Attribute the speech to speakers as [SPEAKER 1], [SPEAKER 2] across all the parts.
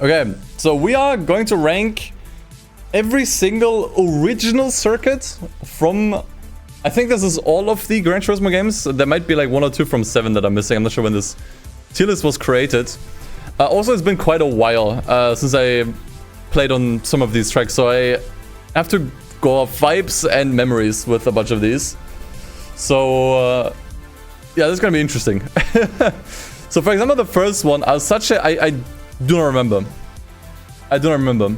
[SPEAKER 1] Okay, so we are going to rank every single original circuit from... I think this is all of the Gran Turismo games. There might be like 1 or 2 from 7 that I'm missing. I'm not sure when this tier list was created. Also, it's been quite a while since I played on some of these tracks, so I have to go off vibes and memories with a bunch of these. So, yeah, this is gonna be interesting. So, for example, the first one, I do not remember. I do not remember.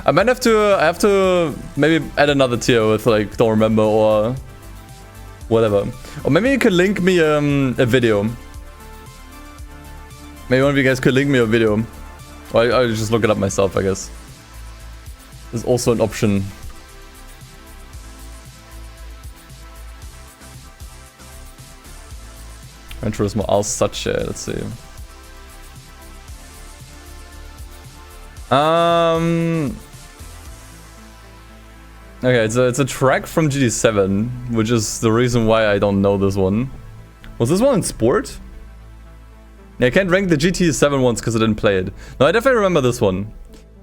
[SPEAKER 1] I might have to maybe add another tier with like don't remember or whatever. Or maybe you could link me a video. Maybe one of you guys could link me a video. Or I'll just look it up myself, I guess. There's also an option. Gran Turismo Alsace, let's see. Okay, it's a track from GT7, which is the reason why I don't know this one. Was this one in Sport? Yeah, I can't rank the GT7 ones because I didn't play it. No, I definitely remember this one.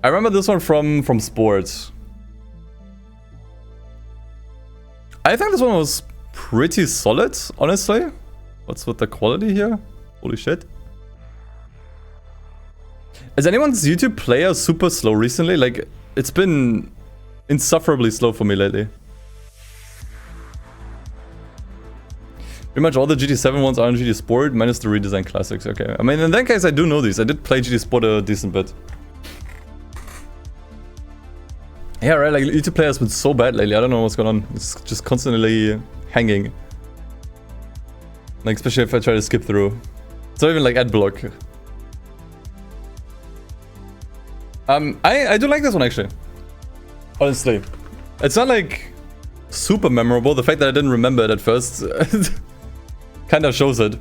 [SPEAKER 1] I remember this one from Sport. I think this one was pretty solid, honestly. What's with the quality here? Holy shit. Is anyone's YouTube player super slow recently? Like, it's been insufferably slow for me lately. Pretty much all the GT7 ones are on GT Sport, minus the redesigned classics. Okay, I mean, in that case, I do know these. I did play GT Sport a decent bit. Yeah, right, like, YouTube player has been so bad lately. I don't know what's going on. It's just constantly hanging. Like, especially if I try to skip through. It's not even like ad block. I do like this one, actually. Honestly. It's not, like, super memorable. The fact that I didn't remember it at first kind of shows it.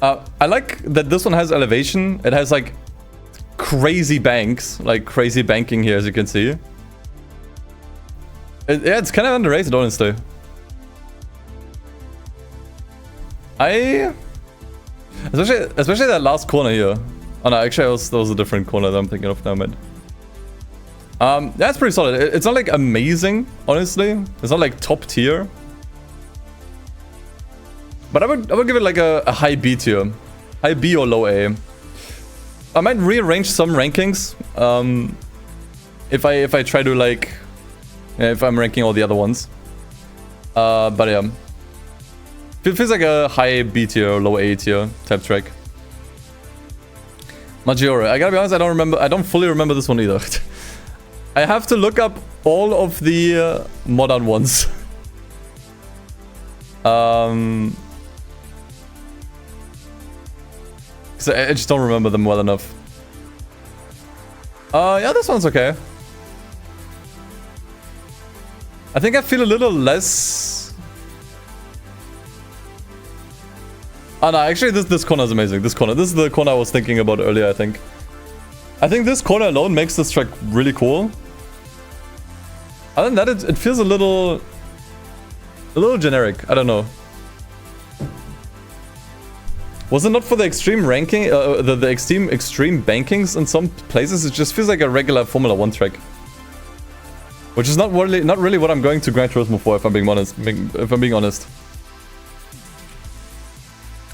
[SPEAKER 1] I like that this one has elevation. It has, like, crazy banks. Like, crazy banking here, as you can see. Yeah, it's kind of underrated, honestly. Especially that last corner here. Oh no, actually that was a different corner that I'm thinking of now, man. That's pretty solid. It's not like amazing, honestly. It's not like top tier. But I would give it like a high B tier. High B or low A. I might rearrange some rankings. If I try to like... Yeah, if I'm ranking all the other ones. But yeah. It feels like a high B tier or low A tier type track. Maggiore. I gotta be honest, I don't fully remember this one either. I have to look up all of the modern ones. So I just don't remember them well enough. Yeah, this one's okay. I think I feel a little less... Oh no, actually this corner is amazing. This is the corner I was thinking about earlier, I think. I think this corner alone makes this track really cool. Other than that, it feels a little generic. I don't know. Was it not for the extreme ranking, the extreme bankings in some places? It just feels like a regular Formula 1 track. Which is not really what I'm going to Gran Turismo for, if I'm being honest.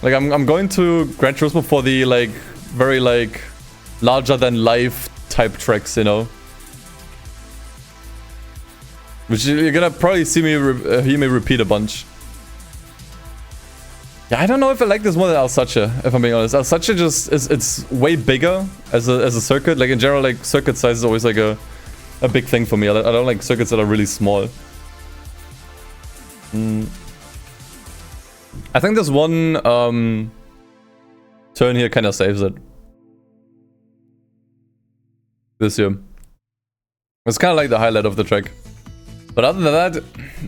[SPEAKER 1] Like, I'm going to Gran Turismo for the, like, very, like, larger-than-life type tracks, you know? Which you're gonna probably see me, hear me repeat a bunch. Yeah, I don't know if I like this more than Alsace, if I'm being honest. Alsace just, it's way bigger as a circuit. Like, in general, like, circuit size is always, like, a big thing for me. I don't like circuits that are really small. I think this one turn here kind of saves it. This here. It's kind of like the highlight of the track. But other than that,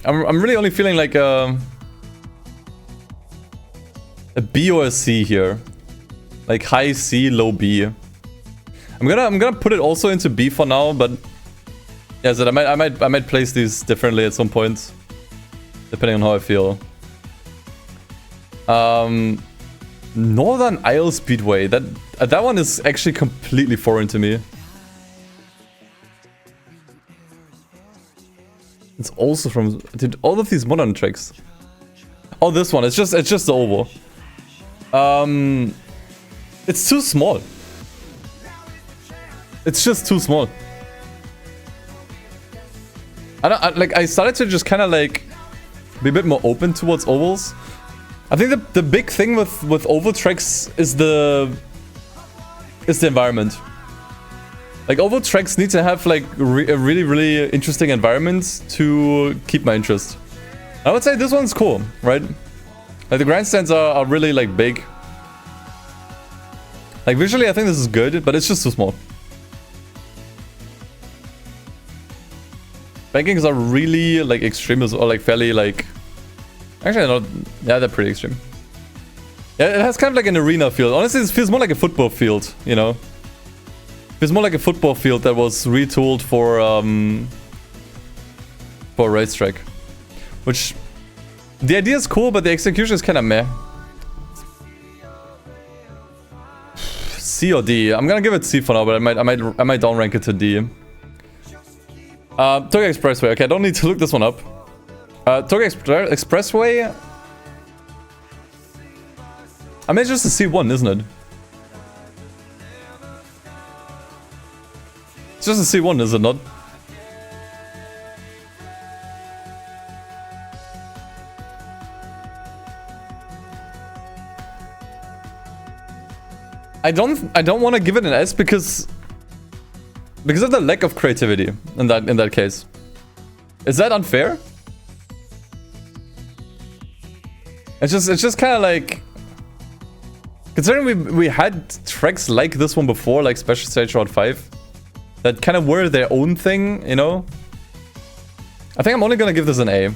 [SPEAKER 1] I'm really only feeling like a B or a C here. Like high C, low B. I'm gonna put it also into B for now, but yeah, so I might place these differently at some point, depending on how I feel. Northern Isle Speedway. That one is actually completely foreign to me. It's also from... Dude, all of these modern tracks. Oh, this one. It's just the oval. It's too small. It's just too small. I started to just kind of like be a bit more open towards ovals. I think the big thing with oval tracks is the environment. Like, oval tracks need to have like a really, really interesting environment to keep my interest. I would say this one's cool, right? Like, the grandstands are really like big. Like, visually I think this is good, but it's just too small. Bankings are really like extreme, or like fairly like... Actually not... Yeah, they're pretty extreme. Yeah, it has kind of like an arena feel. Honestly, it feels more like a football field, you know? Feels more like a football field that was retooled for a racetrack. Which... The idea is cool, but the execution is kind of meh. C or D? I'm gonna give it C for now, but I might downrank it to D. Tokyo Expressway. Okay, I don't need to look this one up. Tokyo Expressway. I mean, it's just a C1, isn't it? It's just a C1, is it not? I don't want to give it an S because of the lack of creativity in that case. Is that unfair? It's just kind of like, considering we had tracks like this one before, like Special Stage Route 5, that kind of were their own thing, you know? I think I'm only gonna give this an A.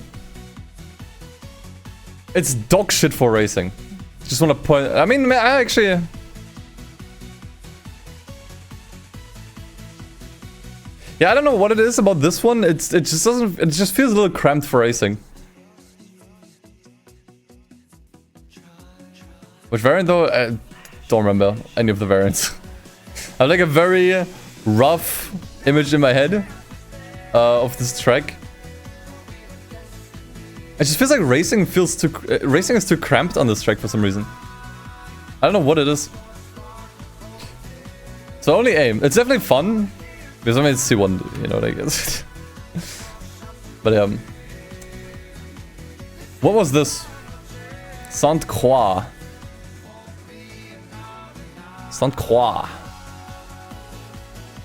[SPEAKER 1] It's dog shit for racing. Just want to point. I mean, I actually. Yeah, I don't know what it is about this one. It just doesn't. It just feels a little cramped for racing. Which variant though? I don't remember any of the variants. I have like a very rough image in my head of this track. It just feels like racing is too cramped on this track for some reason. I don't know what it is. So only A. It's definitely fun. Because I mean, it's C1, you know what I guess. But what was this? Sainte Croix. Sainte Croix.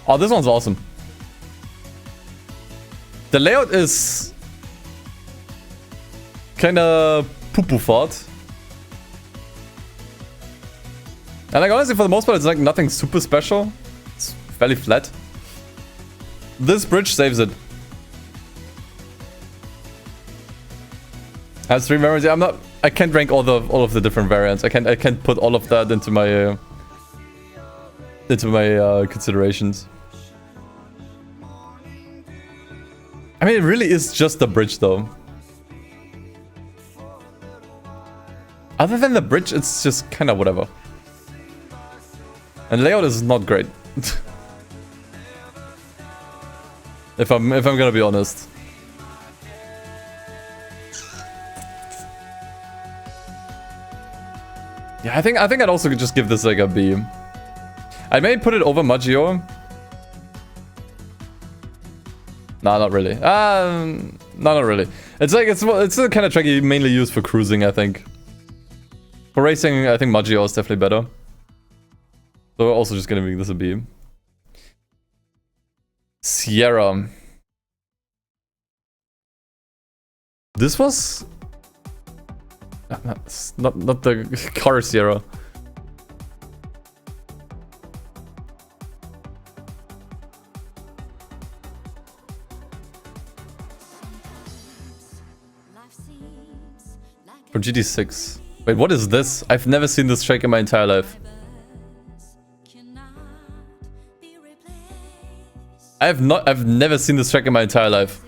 [SPEAKER 1] Oh, this one's awesome. The layout is kinda poo-poo fart. And like honestly, for the most part, it's like nothing super special. It's fairly flat. This bridge saves it. Has 3 variants. Yeah, I can't rank all of the different variants. I can't put all of that into my considerations. I mean, it really is just the bridge, though. Other than the bridge, it's just kind of whatever. And layout is not great. If I'm gonna be honest. Yeah, I think I'd also just give this like a B. I may put it over Maggio. Nah, not really. No, not really. It's like it's the kind of track you mainly use for cruising, I think. For racing, I think Maggio is definitely better. So we're also just gonna make this a B. Sierra. This was not the car Sierra. For GT6. Wait, what is this? I've never seen this track in my entire life. I've never seen this track in my entire life.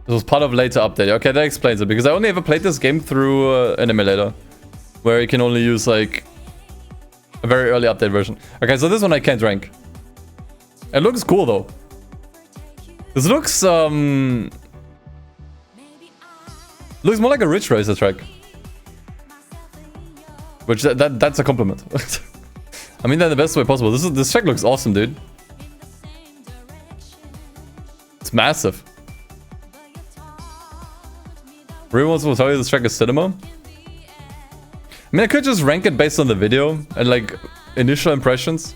[SPEAKER 1] This was part of later update. Okay, that explains it, because I only ever played this game through an emulator. where you can only use like a very early update version. Okay, so this one I can't rank. It looks cool though. This looks looks more like a Ridge Racer track, which that's a compliment. I mean that in the best way possible. This track looks awesome, dude. It's massive. Real ones will tell you this track is cinema. I mean, I could just rank it based on the video and like initial impressions.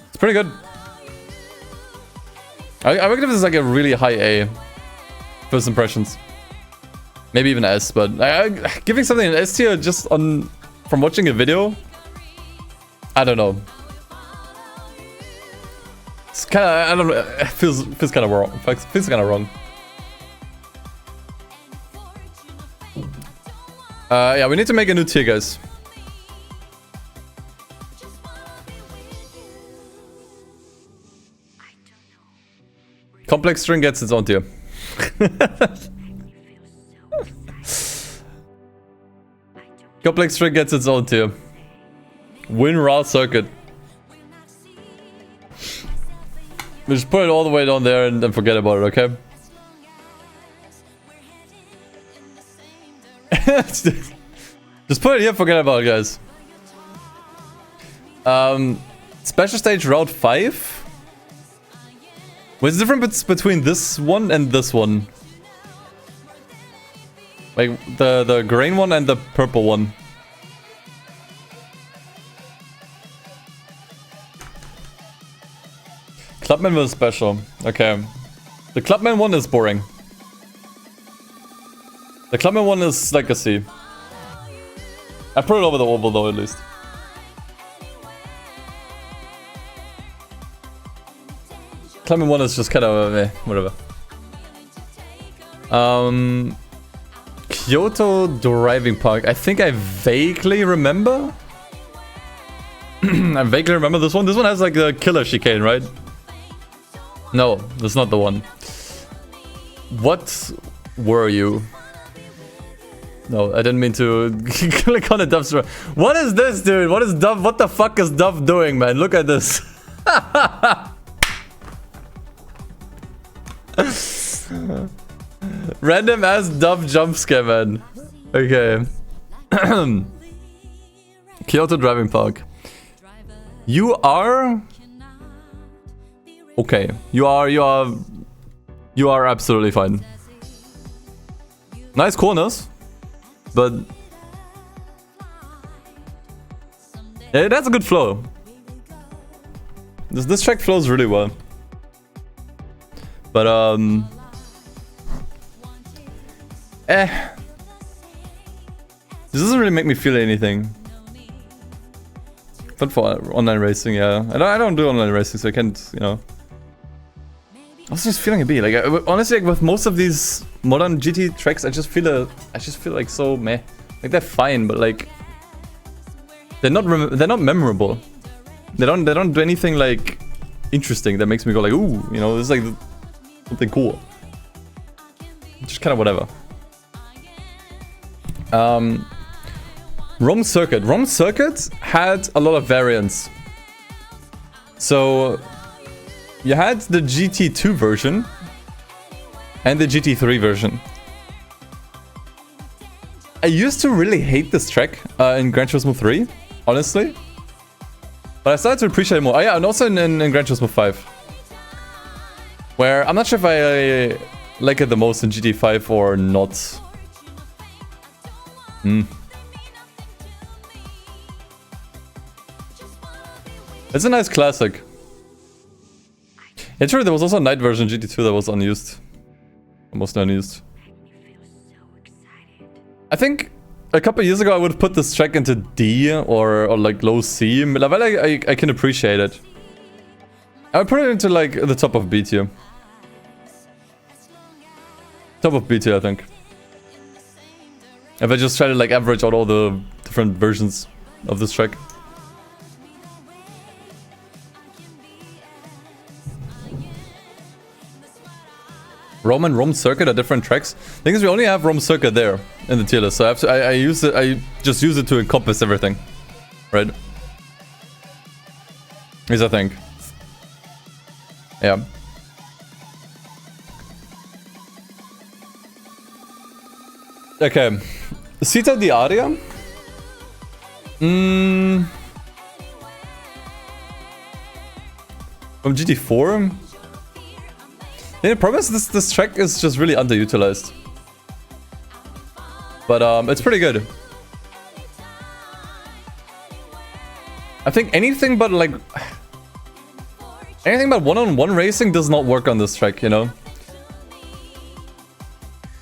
[SPEAKER 1] It's pretty good. I would give this like a really high A. First impressions. Maybe even S, but giving something an S tier just on from watching a video, I don't know. It's kind of, I don't know. It feels kind of wrong. It feels kind of wrong. Yeah, we need to make a new tier, guys. Complex string gets its own tier. Complex string gets its own tier. Win raw circuit. We just put it all the way down there and then forget about it, okay? Just put it here, forget about it, guys. Special stage route 5. What's the difference between this one and this one? Like the green one and the purple one. Clubman was special. Okay. The Clubman one is boring. The Clubman one is like a C. I put it over the oval though, at least. Clubman one is just kind of whatever. Kyoto Driving Park. I think I vaguely remember. I vaguely remember this one. This one has like the killer chicane, right? No, that's not the one. What were you? No, I didn't mean to click on the Duff's. What is this, dude? What is Duff? What the fuck is Duff doing, man? Look at this. Random ass Duff jump scare, man. Okay. Kyoto Driving Park. You are okay. You are absolutely fine. Nice corners, but yeah, that's a good flow. This track flows really well. But this doesn't really make me feel anything. But for online racing, yeah. I don't do online racing, so I can't, you know. I was just feeling a bit like honestly, like, with most of these modern GT tracks, I just feel like so meh. Like they're fine, but like they're not memorable. They don't do anything like interesting that makes me go like, ooh, you know, this is like something cool. Just kind of whatever. ROM Circuit. ROM Circuit had a lot of variants. So you had the GT2 version and the GT3 version. I used to really hate this track in Gran Turismo 3, honestly. But I started to appreciate it more. Oh yeah, and also in Gran Turismo 5. Where I'm not sure if I like it the most in GT5 or not. It's a nice classic. Yeah, true, there was also a night version GT2 that was unused. Almost unused. I think a couple years ago I would have put this track into D or like low C. But I can appreciate it. I would put it into like the top of B tier. Top of B tier, I think. If I just try to like average out all the different versions of this track. Rome and Rome Circuit are different tracks. The thing is, we only have Rome Circuit there in the tier list, so I just use it to encompass everything, right? Is I think. Yeah. Okay. Città d'Aria. From GT4. Yeah, the problem is this track is just really underutilized. But it's pretty good. I think anything but like anything but one-on-one racing does not work on this track, you know.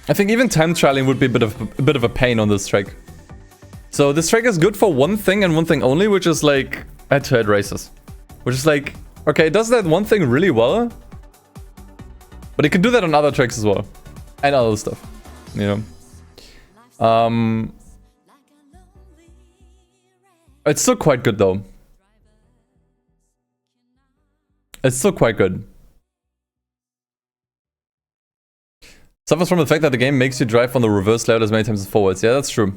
[SPEAKER 1] I think even time trialing would be a bit of a pain on this track. So this track is good for one thing and one thing only, which is like head-to-head races. Which is like, okay, it does that one thing really well, but it can do that on other tracks as well. And other stuff, you know. It's still quite good though. It's still quite good. Suffers from the fact that the game makes you drive on the reverse layout as many times as forwards. Yeah, that's true.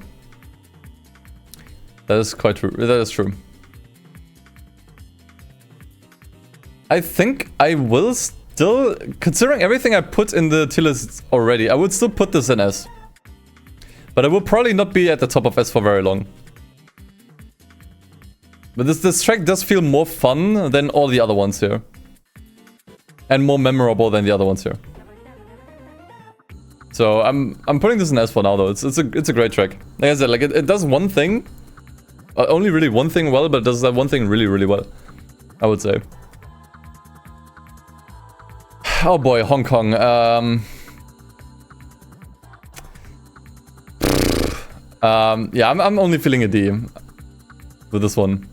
[SPEAKER 1] That is quite true. That is true. I think I will still, considering everything I put in the tier list already, I would still put this in S. But I will probably not be at the top of S for very long. But this track does feel more fun than all the other ones here. And more memorable than the other ones here. So I'm putting this in S for now though. It's a great track. Like I said, like it does one thing. Only really one thing well, but it does that one thing really, really well. I would say. Oh boy, Hong Kong. Yeah, I'm only feeling a D with this one.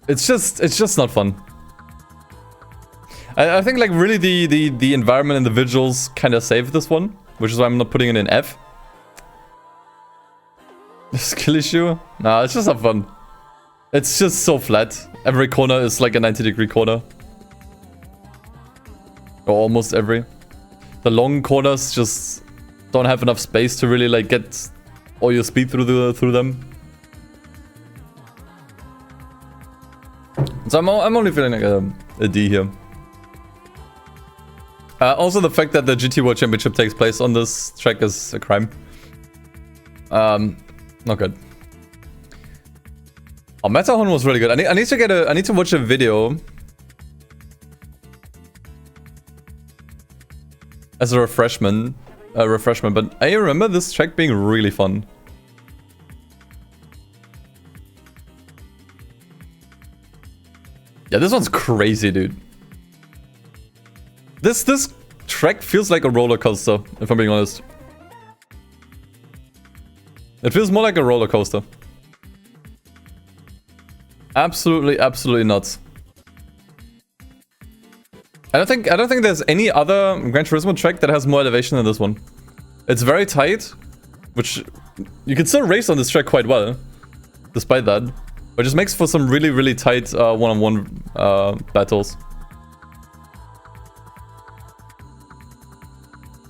[SPEAKER 1] It's just not fun. I think like really the environment and the visuals kind of save this one, which is why I'm not putting it in F. Skill issue? Nah, it's just not fun. It's just so flat. Every corner is like a 90-degree corner. Or almost every. The long corners just don't have enough space to really like get all your speed through them. So I'm only feeling like a D here. Also the fact that the GT World Championship takes place on this track is a crime. Not good. Oh, Matterhorn was really good. I need to watch a video as a refreshment, but I remember this track being really fun. Yeah, this one's crazy, dude. This track feels like a roller coaster, if I'm being honest. It feels more like a roller coaster. Absolutely nuts. I don't think there's any other Gran Turismo track that has more elevation than this one. It's very tight, which you can still race on this track quite well, despite that. But it just makes for some really tight one-on-one battles.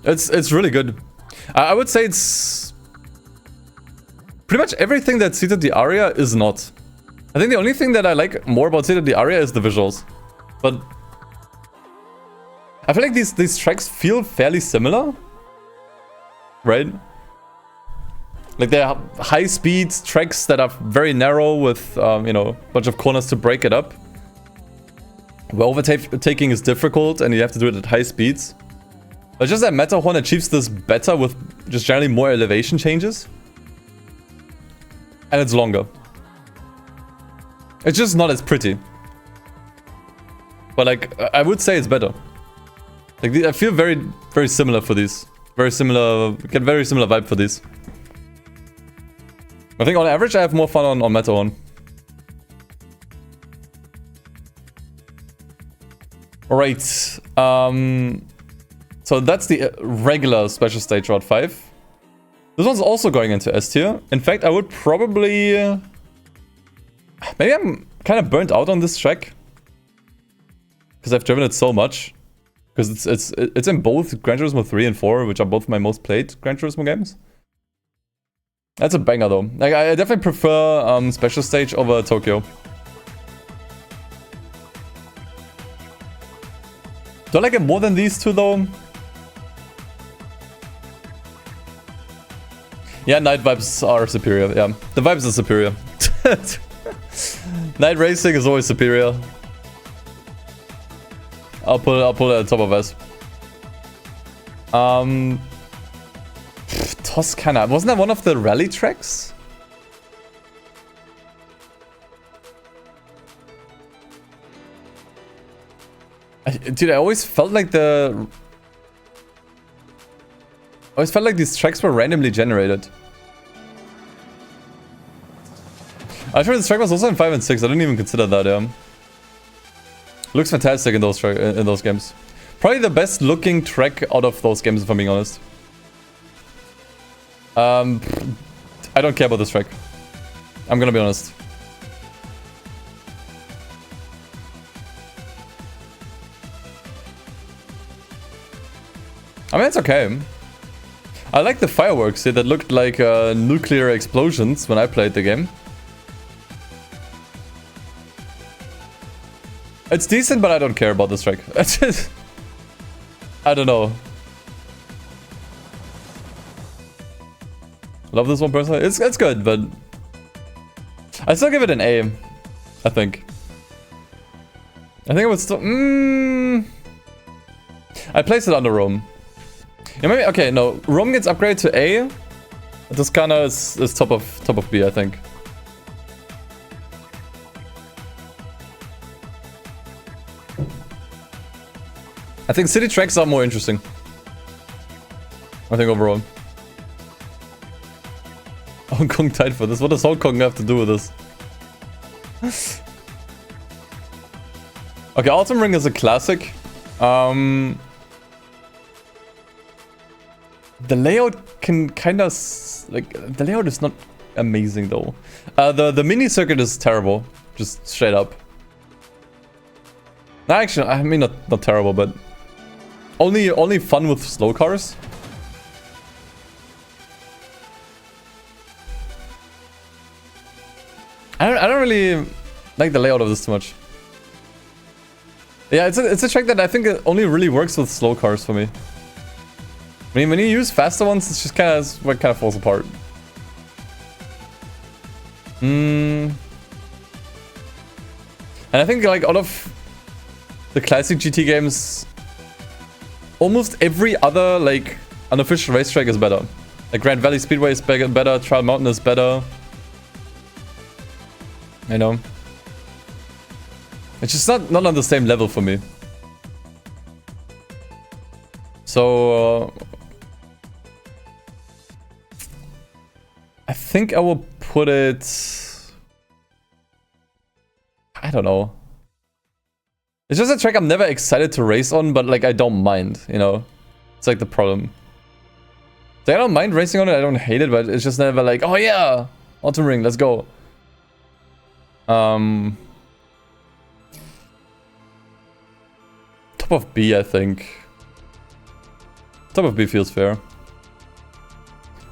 [SPEAKER 1] It's really good. I would say it's pretty much everything that Città d'Aria is not. I think the only thing that I like more about Città d'Aria is the visuals. But I feel like these tracks feel fairly similar. Right? Like they're high-speed tracks that are very narrow with, you know, a bunch of corners to break it up. Where overtaking is difficult and you have to do it at high speeds. But just that Matterhorn achieves this better with just generally more elevation changes. And it's longer. It's just not as pretty. But like, I would say it's better. Like, I feel very similar for these. Get very similar vibe for these. I think on average I have more fun on Matterhorn. Alright. So that's the regular special stage Route 5. This one's also going into S tier. In fact, I would probably... maybe I'm kind of burnt out on this track. Because I've driven it so much. Because it's in both Gran Turismo 3 and 4, which are both my most played Gran Turismo games. That's a banger though. Like, I definitely prefer Special Stage over Tokyo. Do I like it more than these two though? Yeah, Night Vibes are superior. Yeah, the vibes are superior. Night Racing is always superior. I'll put it at the top of S. Toscana. Wasn't that one of the rally tracks? Dude, I always felt like these tracks were randomly generated. I'm sure this track was also in 5 and 6. I didn't even consider that, yeah. Looks fantastic in those games. Probably the best looking track out of those games, if I'm being honest. I don't care about this track. I'm gonna be honest. I mean, it's okay. I like the fireworks here that looked like nuclear explosions when I played the game. It's decent, but I don't care about this track. I don't know. Love this one personally. It's good, but I still give it an A. I think it would still. I placed it under Rome. Yeah, maybe okay. No, Rome gets upgraded to A. Toscana is top of B, I think. I think city tracks are more interesting. I think overall. Hong Kong tied for this. What does Hong Kong have to do with this? Okay, Autumn Ring is a classic. The layout can kind of like the layout is not amazing though. The mini circuit is terrible, just straight up. No, actually, I mean not terrible, but only fun with slow cars. I don't really like the layout of this too much. Yeah, it's a track that I think it only really works with slow cars for me. I mean, when you use faster ones, it's just kind of falls apart. And I think like out of the classic GT games, almost every other like unofficial racetrack is better. Like Grand Valley Speedway is better, Trial Mountain is better. You know, it's just not on the same level for me. So I think I will put it. I don't know. It's just a track I'm never excited to race on, but like I don't mind. You know, it's like the problem. So I don't mind racing on it. I don't hate it, but it's just never like, oh yeah, Autumn Ring, let's go. Top of B, I think. Top of B feels fair.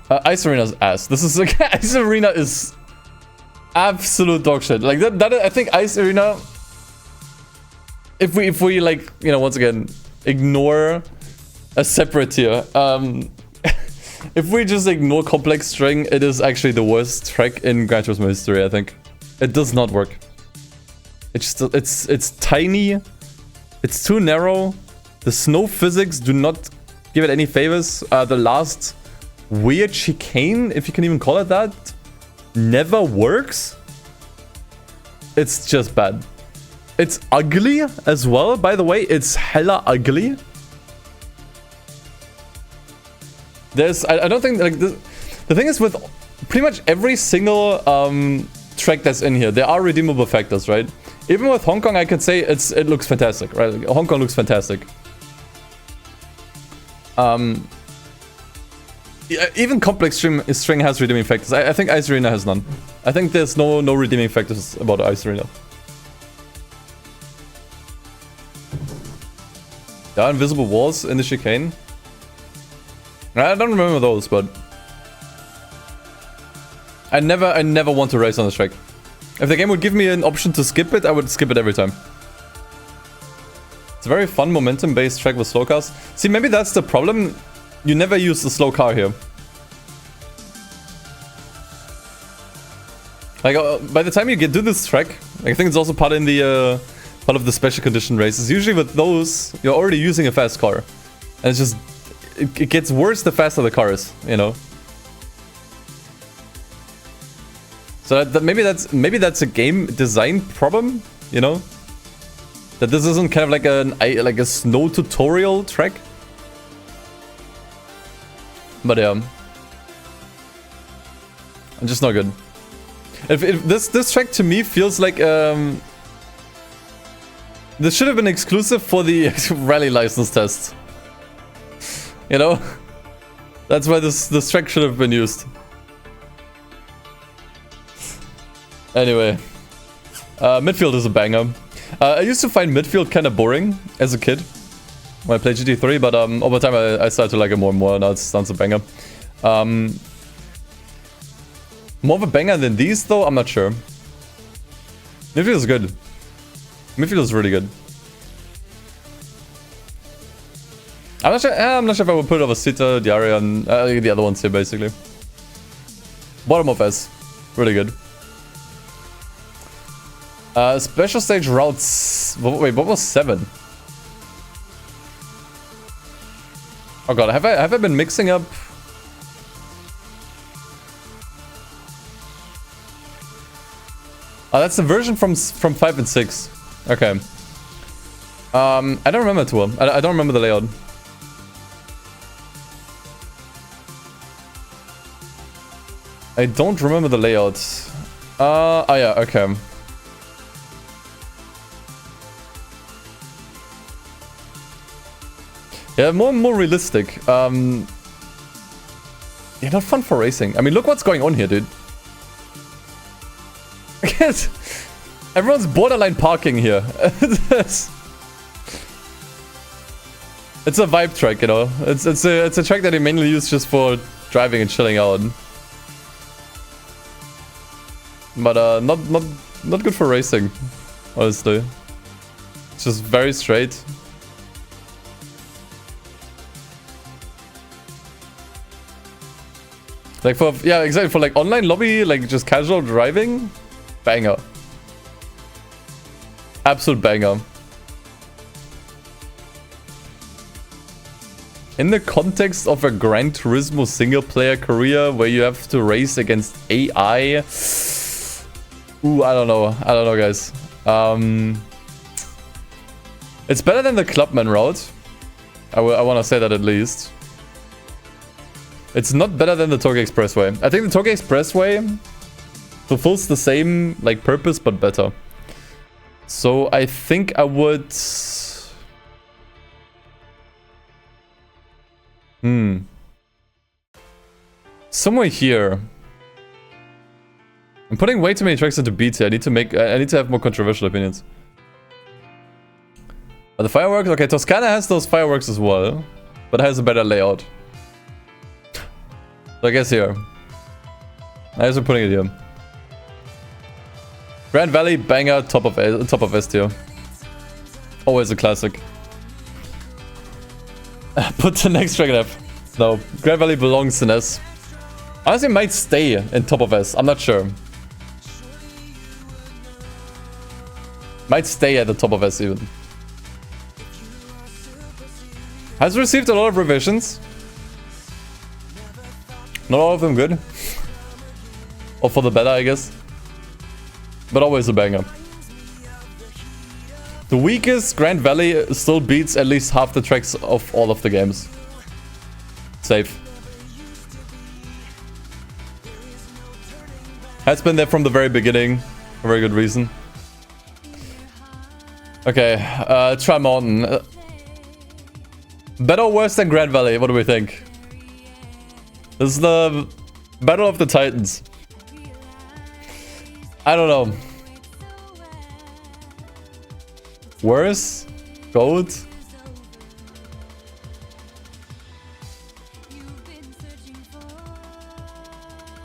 [SPEAKER 1] Ice Arena's ass. This is like Ice Arena is absolute dog shit. Like that I think Ice Arena. If we like, you know, once again ignore a separate tier. If we just ignore complex string, it is actually the worst track in Gran Turismo history, I think. It does not work. It's just, it's tiny. It's too narrow. The snow physics do not give it any favors. The last weird chicane, if you can even call it that, never works. It's just bad. It's ugly as well, by the way. It's hella ugly. I don't think like this. The thing is with pretty much every single track that's in here, there are redeemable factors, right? Even with Hong Kong, I could say it looks fantastic, right? Like, Hong Kong looks fantastic. Even complex string has redeeming factors. I think Ice Arena has none. I think there's no redeeming factors about Ice Arena. There are invisible walls in the chicane. I don't remember those, but I never want to race on this track. If the game would give me an option to skip it, I would skip it every time. It's a very fun momentum-based track with slow cars. See, maybe that's the problem. You never use the slow car here. Like, by the time you do this track, I think it's also part in the part of the special condition races. Usually with those, you're already using a fast car, and it's just it gets worse the faster the car is, you know. So maybe that's a game design problem, you know. That this isn't kind of like a snow tutorial track. But yeah, I'm just not good. If this track to me feels like this should have been exclusive for the rally license test. You know, that's why this track should have been used. Anyway, midfield is a banger. I used to find midfield kind of boring as a kid when I played GT3, but over time I started to like it more and more. Now it's a banger. More of a banger than these, though? I'm not sure. Midfield is good. Midfield is really good. I'm not sure if I would put it over Sita, Diaria, and the other ones here, basically. Bottom of S. Really good. Special stage routes. Wait, what was 7? Oh god, have I been mixing up? Oh, that's the version from 5 and 6. Okay. I don't remember too well. I don't remember the layout. I don't remember the layout. Oh yeah, okay. Yeah, more realistic. Yeah, not fun for racing. I mean, look what's going on here, dude. Everyone's borderline parking here. It's a vibe track, you know. It's a track that you mainly use just for driving and chilling out. But not good for racing, honestly. It's just very straight. Like for, yeah, exactly, for like online lobby, like just casual driving, banger. Absolute banger. In the context of a Gran Turismo single player career where you have to race against AI. Ooh, I don't know, guys. It's better than the Clubman route. I want to say that at least. It's not better than the Tokyo Expressway. I think the Tokyo Expressway fulfills the same like purpose, but better. So I think I would... Somewhere here. I'm putting way too many tracks into B tier. I need to have more controversial opinions. But the fireworks, okay, Toscana has those fireworks as well, but has a better layout. So I guess here. I guess we're putting it here. Grand Valley, banger, top of S tier. Always a classic. Put the next track in F. No, Grand Valley belongs in S. Honestly, it might stay in top of S. I'm not sure. Might stay at the top of S even. Has received a lot of revisions. Not all of them good. Or for the better, I guess. But always a banger. The weakest Grand Valley still beats at least half the tracks of all of the games. Safe. Has been there from the very beginning. For very good reason. Okay, Tri Mountain. Better or worse than Grand Valley? What do we think? This is the Battle of the Titans. I don't know. Worse? Goat?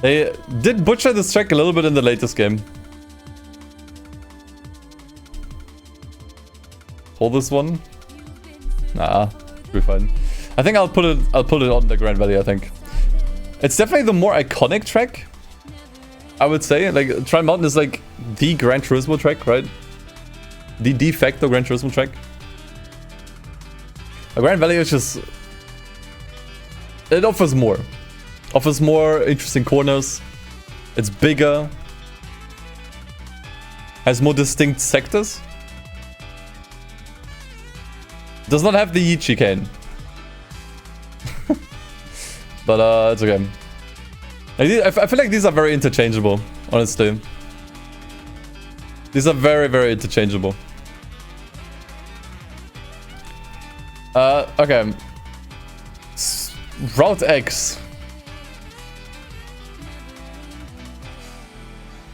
[SPEAKER 1] They did butcher this track a little bit in the latest game. Hold this one. Nah, we're fine. I think I'll put it on the Grand Valley, I think. It's definitely the more iconic track, I would say. Like, Trial Mountain is like the Gran Turismo track, right? The de facto Gran Turismo track. A Grand Valley is just... It offers more. Offers more interesting corners. It's bigger. Has more distinct sectors. Does not have the Yeet chicane. But it's okay. I feel like these are very interchangeable, honestly. These are very, very interchangeable. Okay. Route X.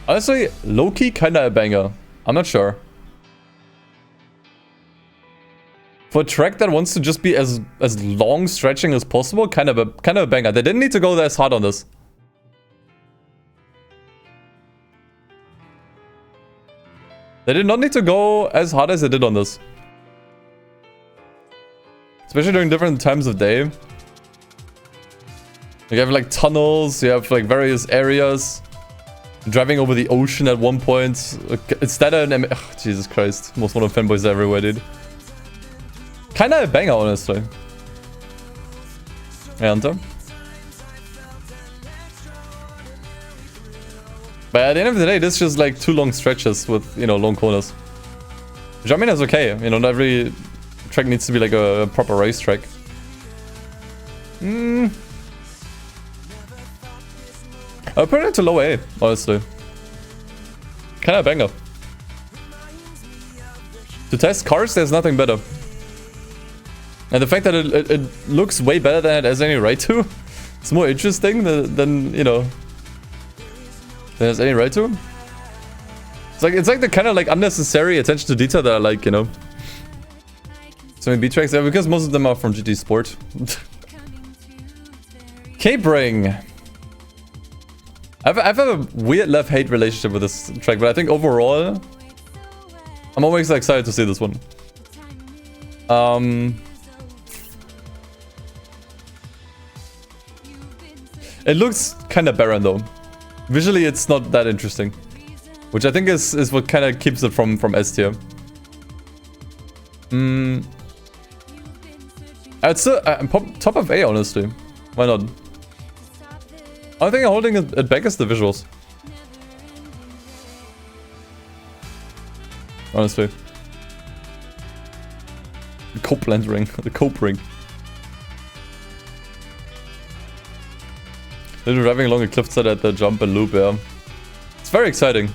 [SPEAKER 1] Honestly, low-key kinda a banger. I'm not sure. For a track that wants to just be as long stretching as possible, kind of a banger. They didn't need to go as hard on this. They did not need to go as hard as they did on this. Especially during different times of day. You have like tunnels, you have like various areas. Driving over the ocean at one point. It's that an... Oh, Jesus Christ. Most one of fanboys everywhere, dude. Kinda a banger, honestly. Hey, Hunter. But at the end of the day, this is just like 2 long stretches with, you know, long corners. Which I mean is okay. You know, not every track needs to be like a proper racetrack. I'll put it to low A, honestly. Kinda a banger. To test cars, there's nothing better. And the fact that it looks way better than it has any right to, it's more interesting than you know, than it has any right to. It's like the kind of like unnecessary attention to detail that I like, you know. So many beat tracks, yeah, because most of them are from GT Sport. Cape-Ring. I've had a weird love-hate relationship with this track, but I think overall, I'm always excited to see this one. It looks kind of barren though. Visually, it's not that interesting, which I think is what kind of keeps it from S tier. I'd still top of A, honestly. Why not? I think I'm holding it back is the visuals. Honestly. The Copeland ring. The Cope ring. They're driving along a cliffside at the jump and loop, yeah. It's very exciting.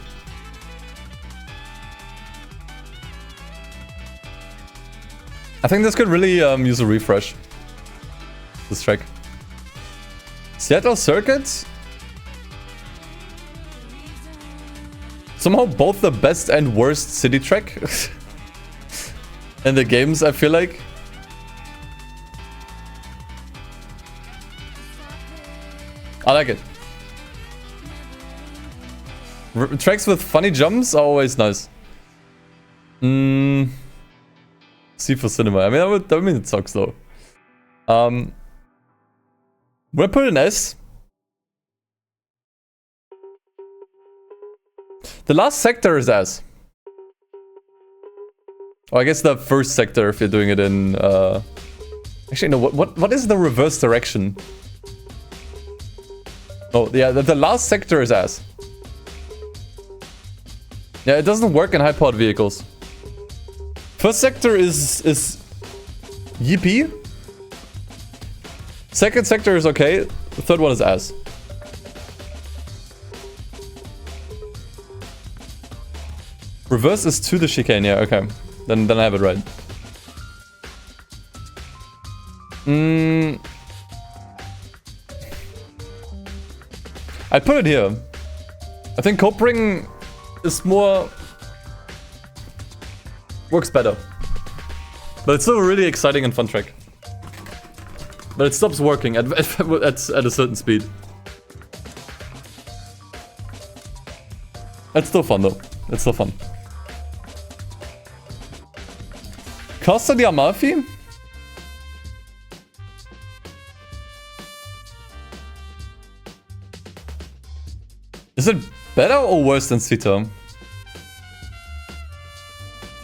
[SPEAKER 1] I think this could really use a refresh. This track. Seattle Circuit? Somehow both the best and worst city track in the games, I feel like. I like it. Tracks with funny jumps are always nice. C for cinema. I mean, that mean it sucks though. Would I put an S? The last sector is S. Oh, I guess the first sector if you're doing it in actually no, what is the reverse direction? Oh yeah, the last sector is S. Yeah, it doesn't work in high-powered vehicles. First sector is yippee. Second sector is okay. The third one is ass. Reverse is to the chicane, yeah, okay. Then I have it right. I put it here. I think Cope-Ring is more... works better. But it's still a really exciting and fun track. But it stops working at a certain speed. It's still fun though. It's still fun. Costa di Amalfi? Is it better or worse than Sita?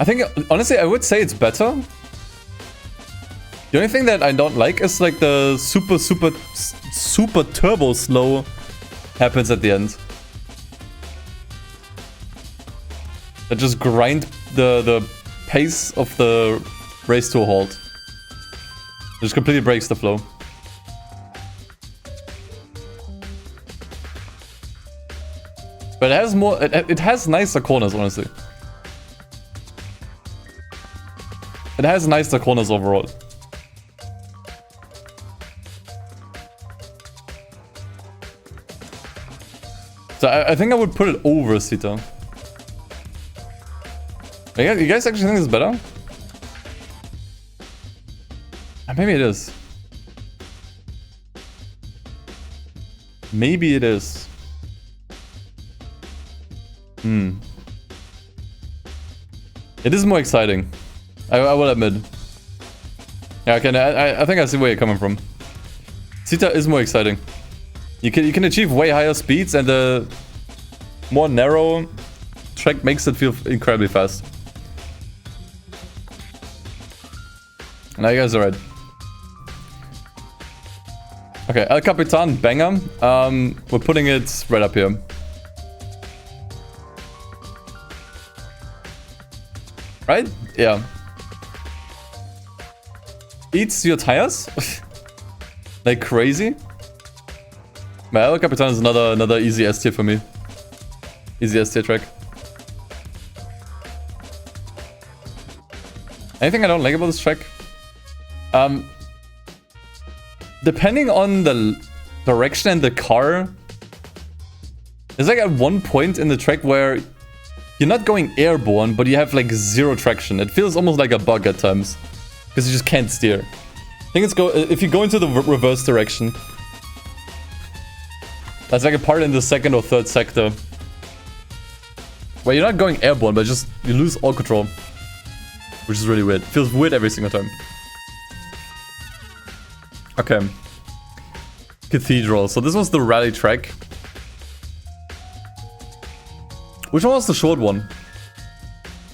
[SPEAKER 1] I think, honestly, I would say it's better. The only thing that I don't like is like the super turbo slow happens at the end. That just grind the pace of the race to a halt. It just completely breaks the flow. But it has more, it has nicer corners, honestly. It has nicer corners overall. So I think I would put it over Sita. You guys actually think it's better? Maybe it is. Maybe it is. It is more exciting. I will admit. Yeah, okay, I think I see where you're coming from. Sita is more exciting. You can achieve way higher speeds, and the more narrow track makes it feel incredibly fast. Now you guys are right. Okay, El Capitan banger. We're putting it right up here. Right? Yeah. Eats your tires? Like crazy? El Capitan is another easy S tier for me. Easy S tier track. Anything I don't like about this track? Depending on the direction and the car, there's like at one point in the track where you're not going airborne, but you have like zero traction. It feels almost like a bug at times, because you just can't steer. I think it's if you go into the reverse direction. That's like a part in the second or third sector where you're not going airborne, but just you lose all control, which is really weird. It feels weird every single time. Okay. Cathedral. So this was the rally track. Which one was the short one?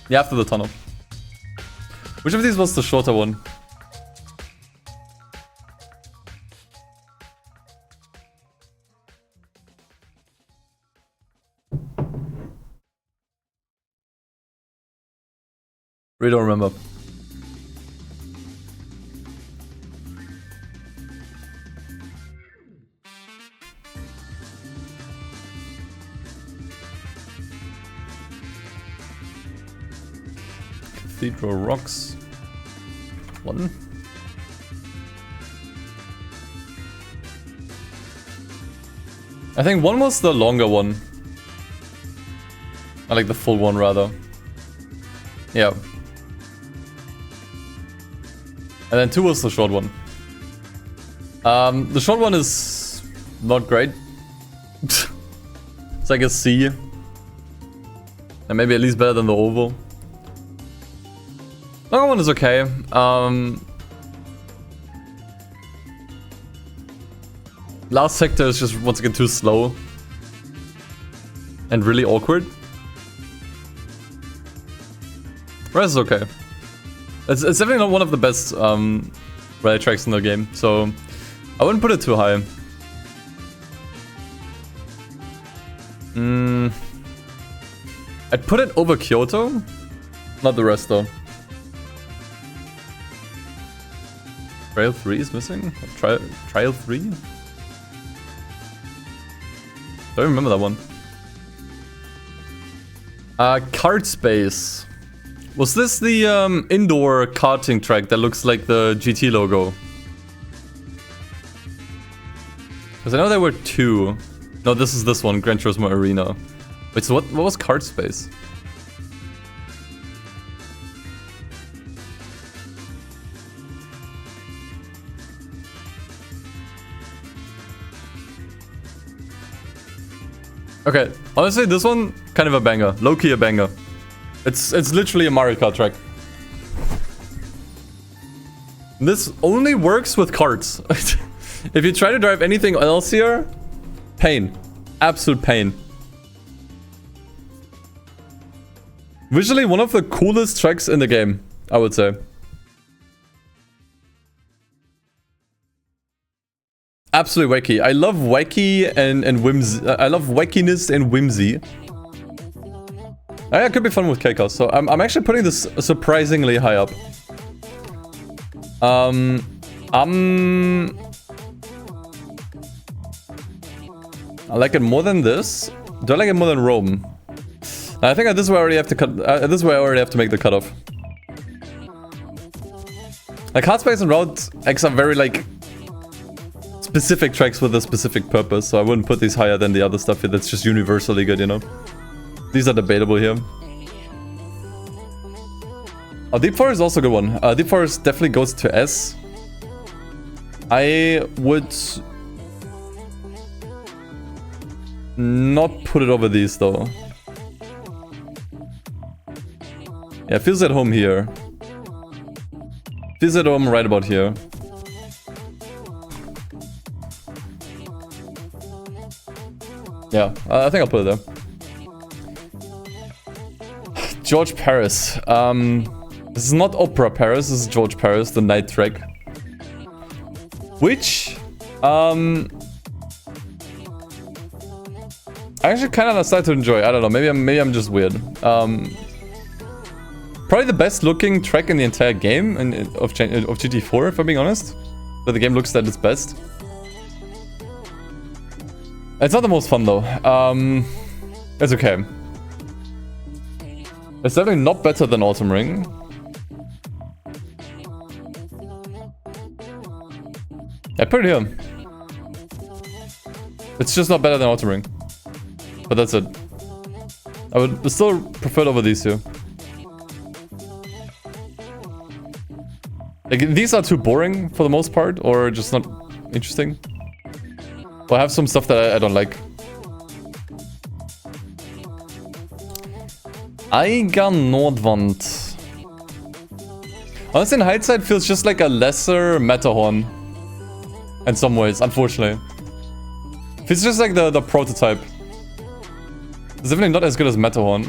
[SPEAKER 1] Yeah, after the tunnel. Which of these was the shorter one? Really don't remember. Cathedral Rocks. One. I think one was the longer one. I like the full one rather. Yeah. And then 2 was the short one. The short one is not great. It's like a C. And maybe at least better than the oval. Longer one is okay. Last sector is just once again too slow. And really awkward. Rest is okay. It's definitely not one of the best rally tracks in the game, so I wouldn't put it too high. I'd put it over Kyoto, not the rest though. Trail 3 is missing? Trial 3? Don't remember that one. Kart Space. Was this the indoor karting track that looks like the GT logo? Because I know there were 2. No, this is this one, Gran Turismo Arena. Wait, so what was Kart Space? Okay, honestly, this one, kind of a banger. Low-key a banger. It's literally a Mario Kart track. This only works with karts. If you try to drive anything else here, pain. Absolute pain. Visually, one of the coolest tracks in the game, I would say. Absolutely wacky. I love wacky and whimsy. I love wackiness and whimsy. It could be fun with Chaos. So I'm actually putting this surprisingly high up. I like it more than this. Do I like it more than Rome? I think this is where I already have to cut. This is where I already have to make the cutoff. Like Heartspace and Route X are very like specific tracks with a specific purpose, so I wouldn't put these higher than the other stuff here that's just universally good, you know? These are debatable here. Oh, Deep Forest is also a good one. Deep Forest definitely goes to S. I would not put it over these though. Yeah, it feels at home here. Feels at home right about here. Yeah, I think I'll put it there. George Paris. This is not Opera Paris, this is George Paris, the night track. Which, I actually kind of started to enjoy. I don't know, maybe I'm just weird. Probably the best looking track in the entire game of GT4, if I'm being honest. But the game looks at its best. It's not the most fun though. It's okay. It's definitely not better than Autumn Ring. I put it here. It's just not better than Autumn Ring. But that's it. I would still prefer it over these two. Like, these are too boring for the most part, or just not interesting. Or I have some stuff that I don't like. Eiger Nordwand. Honestly, in hindsight, feels just like a lesser Matterhorn. In some ways, unfortunately. Feels just like the prototype. It's definitely not as good as Matterhorn.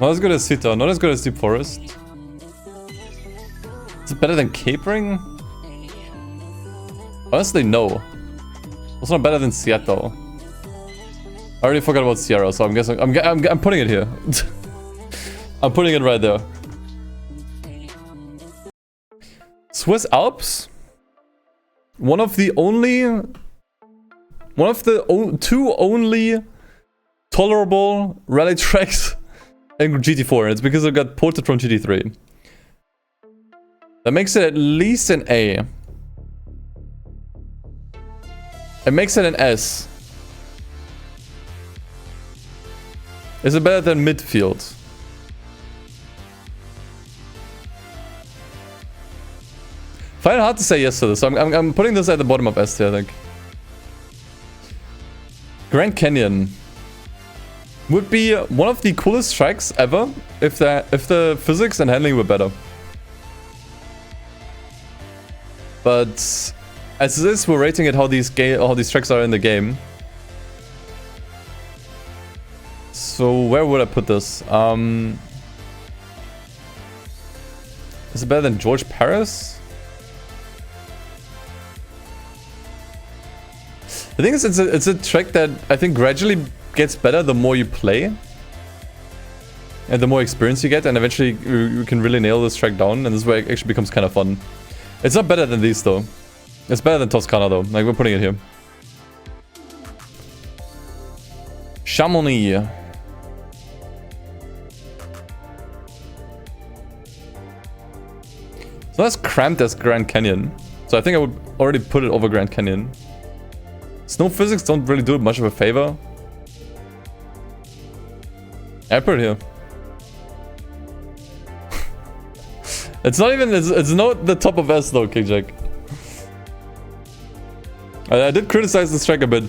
[SPEAKER 1] Not as good as Sita, not as good as Deep Forest. Is it better than Capering? Honestly, no. Also not better than Seattle. I already forgot about Sierra, so I'm guessing I'm putting it here. I'm putting it right there. Swiss Alps? One of the two only tolerable rally tracks in GT4, and it's because it got ported from GT3. That makes it at least an A. It makes it an S. Is it better than midfield? Find it hard to say yes to this. So I'm putting this at the bottom of S tier, I think. Grand Canyon would be one of the coolest tracks ever if the physics and handling were better. But as it is, we're rating it how these tracks are in the game. So where would I put this? Is it better than George Paris? The thing is, it's a track that I think gradually gets better the more you play. And the more experience you get, and eventually you can really nail this track down, and this is where it actually becomes kind of fun. It's not better than these though. It's better than Toscana though, like we're putting it here. Chamonix. So that's cramped as Grand Canyon. So I think I would already put it over Grand Canyon. Snow physics don't really do it much of a favor. I put it here. It's not even, it's not the top of S though, Kickjack. I did criticize this track a bit.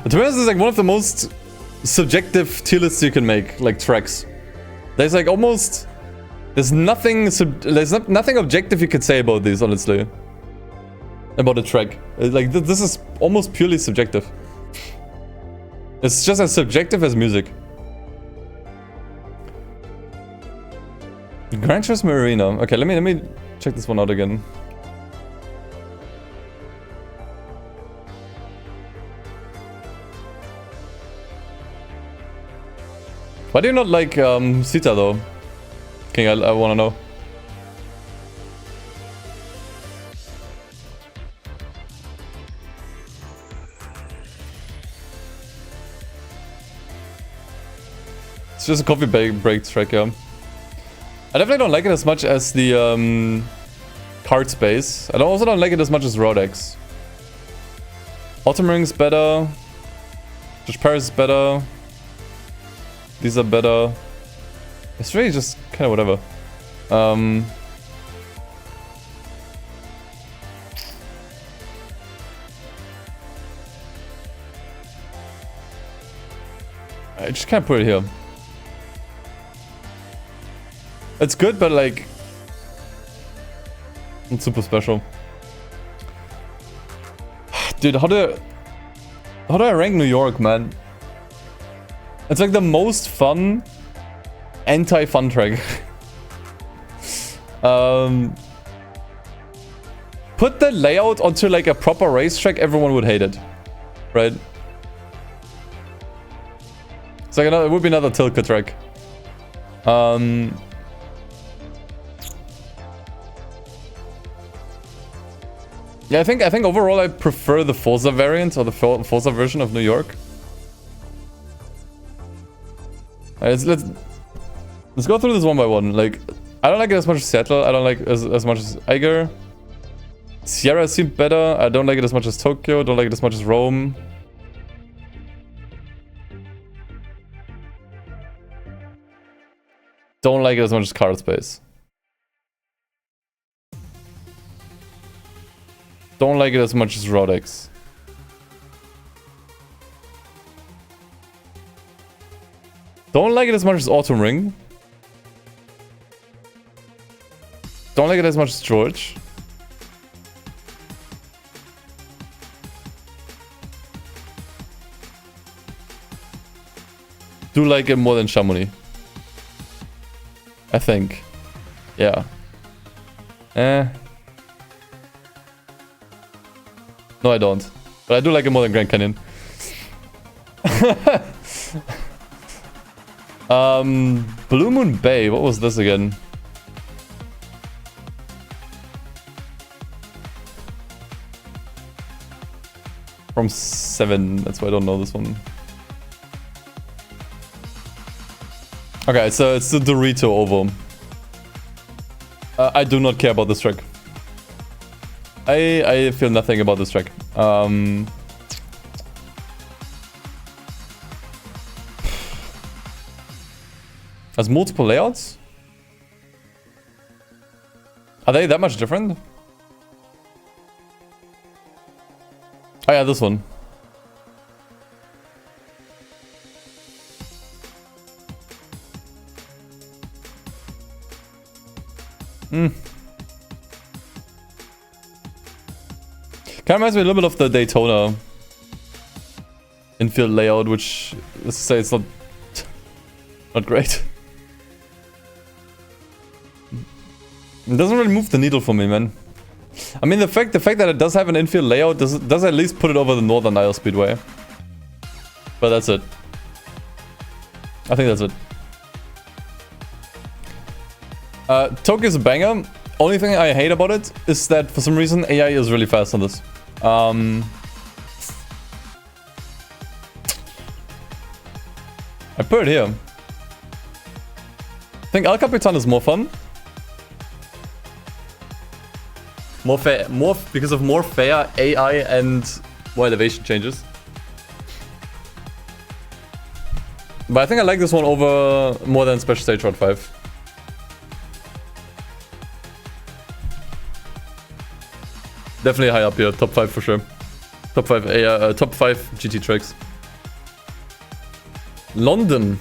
[SPEAKER 1] To be honest, it's like one of the most subjective tier lists you can make, like tracks. There's like almost... There's nothing nothing objective you could say about these, honestly. About a track. Like, this is almost purely subjective. It's just as subjective as music. Gran Turismo Arena. Okay, let me check this one out again. Why do you not like Sita though? King, I wanna know. It's just a coffee break track, yeah. I definitely don't like it as much as the card space. I also don't like it as much as Rodex. Autumn Ring's better. Josh Paris is better. These are better. It's really just kind of whatever. I just can't put it here. It's good, but like... Not super special. Dude, how do I rank New York, man? It's like the most fun, anti-fun track. Put the layout onto like a proper racetrack, everyone would hate it, right? It's like it would be another Tilka track. Yeah, I think overall I prefer the Forza variant or the Forza version of New York. Alright, let's go through this one by one. Like, I don't like it as much as Seattle. I don't like as much as Eiger. Sierra seemed better. I don't like it as much as Tokyo. Don't like it as much as Rome. Don't like it as much as Card Space. Don't like it as much as Rodex. Don't like it as much as Autumn Ring. Don't like it as much as George. Do like it more than Chamonix. I think. Yeah. No, I don't. But I do like it more than Grand Canyon. Blue Moon Bay. What was this again? From 7. That's why I don't know this one. Okay, so it's the Dorito Ovo. I do not care about this track. I feel nothing about this track. Has multiple layouts? Are they that much different? Oh yeah, this one. Kind of reminds me a little bit of the Daytona infield layout, which, let's say, it's not great. It doesn't really move the needle for me, man. I mean, the fact that it does have an infield layout does at least put it over the Northern Isle Speedway. But that's it. I think that's it. Tokyo's a banger. Only thing I hate about it is that for some reason AI is really fast on this. I put it here. I think El Capitan is more fun. More fair, because of more fair AI and more elevation changes. But I think I like this one over more than Special Stage Road 5. Definitely high up here, top 5 for sure. Top 5 GT tracks. London.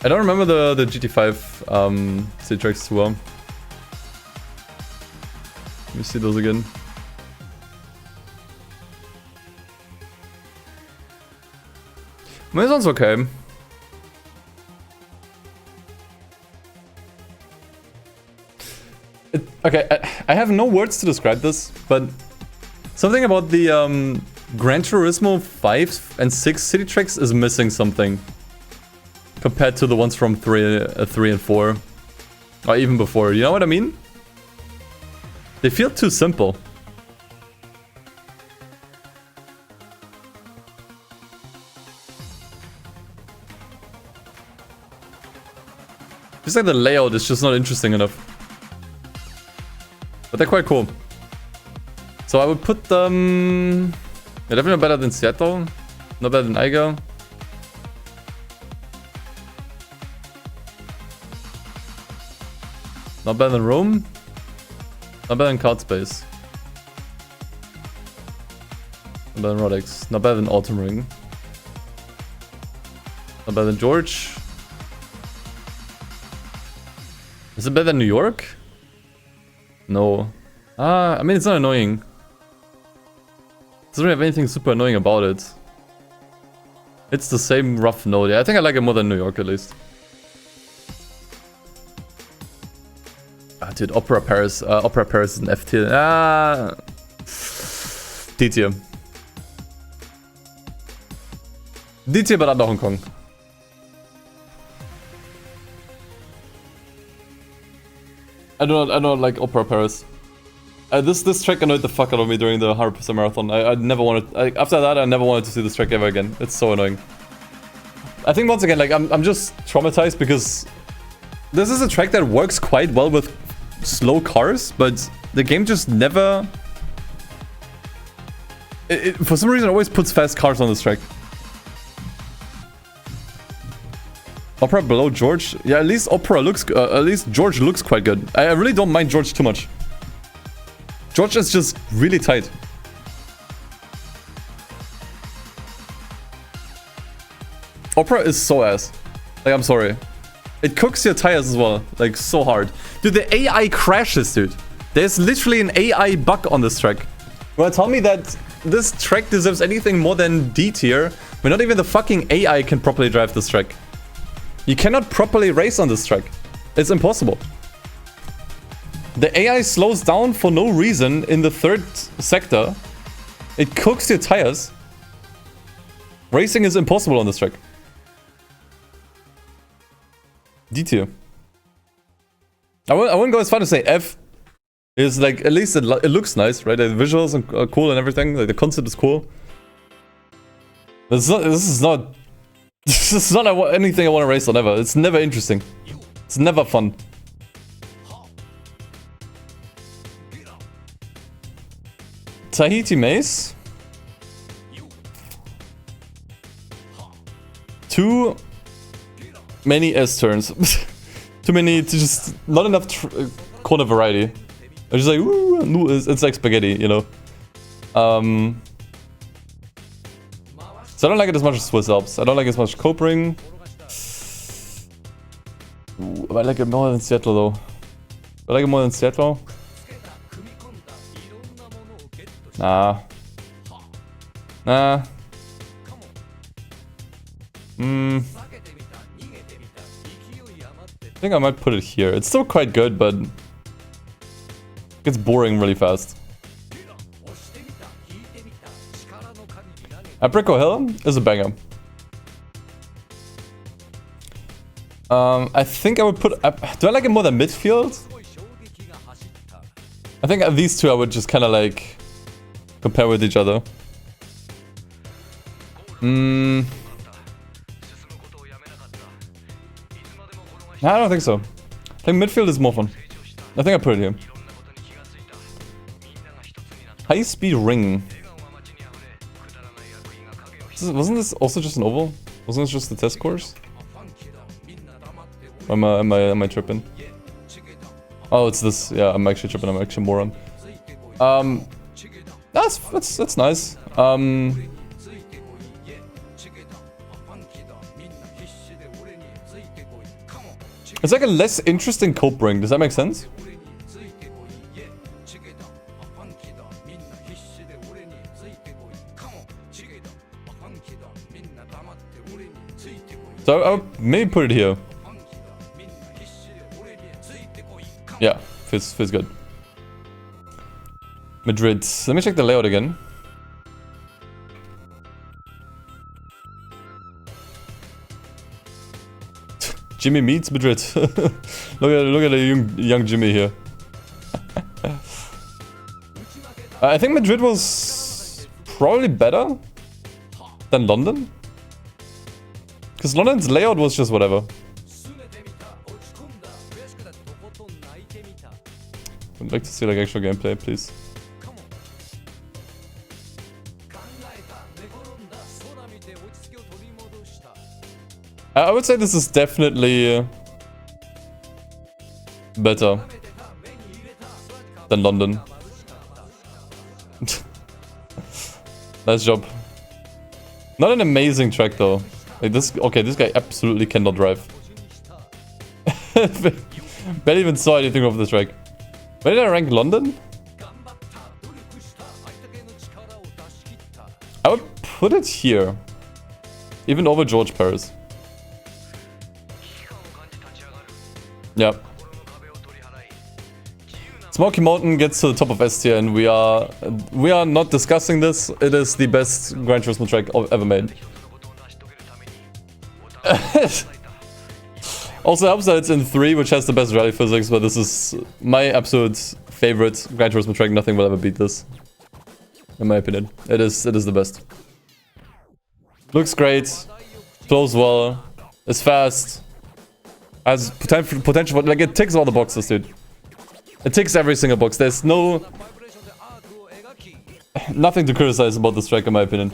[SPEAKER 1] I don't remember the GT5 city tracks too well. Let me see those again. I mean, this one's okay. Okay, I have no words to describe this, but something about the Gran Turismo 5 and 6 city tracks is missing something compared to the ones from 3 and 4, or even before. You know what I mean? They feel too simple. Just like the layout is just not interesting enough. But they're quite cool. So I would put them... They're definitely better than Seattle. Not better than Eiger. Not better than Rome. Not better than Card Space. Not better than Rodex. Not better than Autumn Ring. Not better than George. Is it better than New York? No. I mean, it's not annoying. It doesn't really have anything super annoying about it. It's the same rough note. Yeah, I think I like it more than New York at least. Ah, dude, Opera Paris. Opera Paris is an F tier. D tier. D tier, but under Hong Kong. I don't like Opera Paris. This track annoyed the fuck out of me during the 100% marathon. I never wanted... after that, I never wanted to see this track ever again. It's so annoying. I think once again, like, I'm just traumatized because this is a track that works quite well with slow cars, but the game just never... for some reason, it always puts fast cars on this track. Opera below George? Yeah, at least Opera looks... at least George looks quite good. I really don't mind George too much. George is just really tight. Opera is so ass. Like, I'm sorry. It cooks your tires as well. Like, so hard. Dude, the AI crashes, dude. There's literally an AI bug on this track. You wanna tell me that this track deserves anything more than D tier when not even the fucking AI can properly drive this track? You cannot properly race on this track. It's impossible. The AI slows down for no reason in the third sector. It cooks your tires. Racing is impossible on this track. D tier. I wouldn't go as far to say F. It's like, at least it looks nice, right? The visuals are cool and everything. Like, the concept is cool. This is not anything I want to race on ever. It's never interesting. It's never fun. Tahiti Maze. Too many S-turns. Too many, just not enough corner variety. I'm just like, ooh, it's like spaghetti, you know. So I don't like it as much as Swiss Alps. I don't like it as much Copring. Ooh, I like it more than Seattle though. I like it more than Seattle. Nah. I think I might put it here. It's still quite good, but it gets boring really fast. Aprico Hill is a banger. I think I would put... do I like it more than Midfield? I think these two I would just kind of like compare with each other. I don't think so. I think Midfield is more fun. I think I put it here. High Speed Ring. Wasn't this also just an oval? Wasn't this just the test course? Or am I tripping? Oh, it's this. Yeah, I'm actually tripping. I'm actually a moron. That's nice. It's like a less interesting cope ring. Does that make sense? So I'll maybe put it here. Yeah, feels good. Madrid. Let me check the layout again. Jimmy meets Madrid. look at the young Jimmy here. I think Madrid was probably better than London. Because London's layout was just whatever. I'd like to see like actual gameplay, please. I would say this is definitely better than London. Nice job. Not an amazing track though. Like this, okay, this guy absolutely cannot drive. Barely even saw anything of the track. Where did I rank London? I would put it here. Even over George Paris. Yeah. Smoky Mountain gets to the top of S tier and we are not discussing this. It is the best Gran Turismo track ever made. Also helps that it's in 3, which has the best rally physics, but this is my absolute favorite Gran Turismo track. Nothing will ever beat this. In my opinion. It is the best. Looks great. Flows well. Is fast. Has potential, like it ticks all the boxes, dude. It ticks every single box. There's nothing to criticize about this track in my opinion.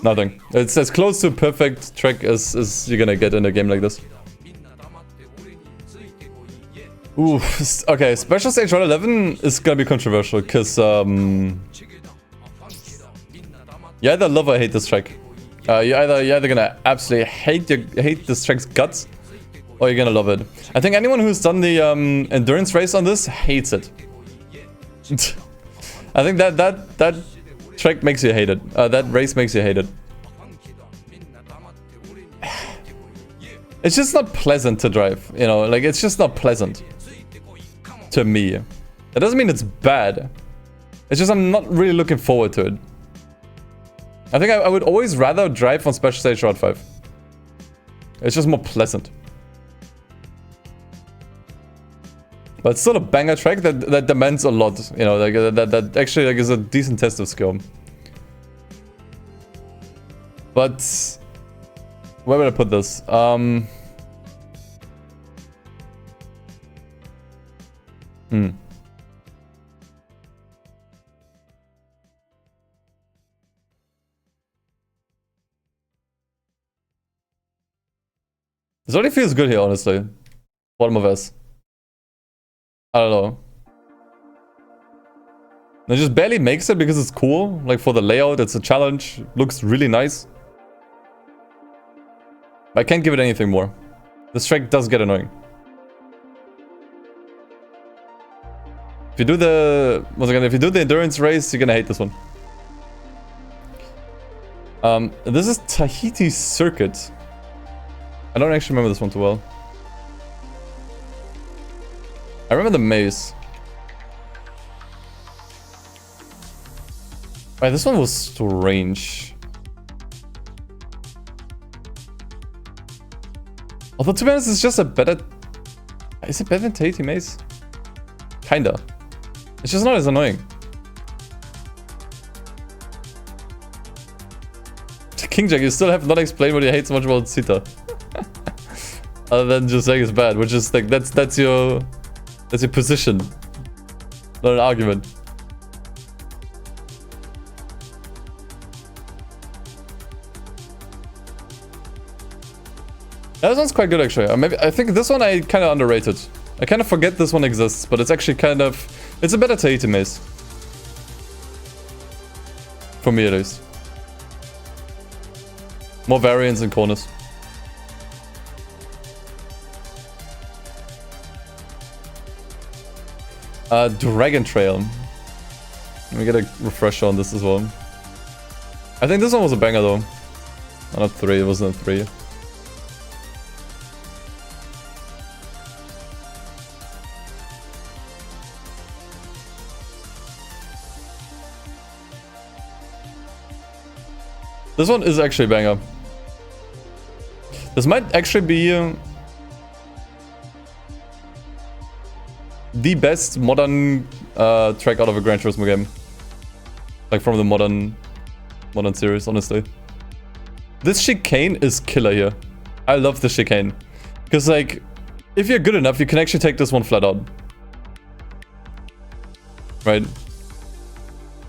[SPEAKER 1] Nothing. It's as close to a perfect track as you're gonna get in a game like this. Ooh, okay, Special Stage 111 is gonna be controversial, because you either love or hate this track. You're either gonna absolutely hate this track's guts, or you're gonna love it. I think anyone who's done the endurance race on this hates it. I think that track makes you hate it. That race makes you hate it. It's just not pleasant to drive, you know, like it's just not pleasant to me. That doesn't mean it's bad. It's just I'm not really looking forward to it. I think I would always rather drive on Special Stage Route 5. It's just more pleasant. But it's still a banger track that demands a lot, you know, like that actually like is a decent test of skill. But where would I put this? This already feels good here, honestly. Bottom of S. I don't know. It just barely makes it because it's cool. Like for the layout, it's a challenge. Looks really nice. I can't give it anything more. This track does get annoying. If you do the... Once again, if you do the endurance race, you're gonna hate this one. This is Tahiti Circuit. I don't actually remember this one too well. I remember the maze. Right, this one was strange. Although to be honest, it's just a better... Is it better than Tahiti Maze? Kinda. It's just not as annoying. King Jack, you still have not explained what you hate so much about Sita. Other than just saying it's bad, which is like that's your position, not an argument. Yeah, this one's quite good actually. I think this one I kind of underrated. I kind of forget this one exists, but it's actually kind of... It's a better Tahiti Maze. For me at least. More variance and corners. Dragon Trail. Let me get a refresher on this as well. I think this one was a banger though. Oh, not 3, it wasn't a 3. This one is actually a banger. This might actually be the best modern track out of a Gran Turismo game. Like from the modern series, honestly. This chicane is killer here. I love the chicane. Because like, if you're good enough, you can actually take this one flat out. Right?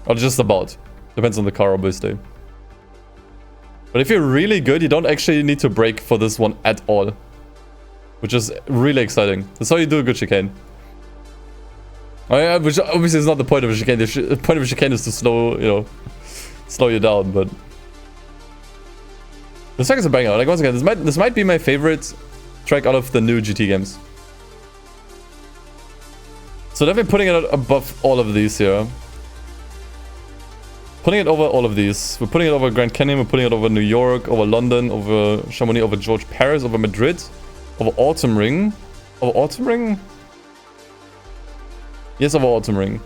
[SPEAKER 1] Or just about. Depends on the car, obviously. But if you're really good, you don't actually need to brake for this one at all. Which is really exciting. That's how you do a good chicane. Which obviously is not the point of a chicane. The point of a chicane is to slow you down, but... This track is a banger. Like, once again, this might be my favorite track out of the new GT games. So definitely putting it above all of these here. Putting it over all of these. We're putting it over Grand Canyon, we're putting it over New York, over London, over Chamonix, over George Paris, over Madrid, over Autumn Ring. Over Autumn Ring? Yes, over Autumn Ring.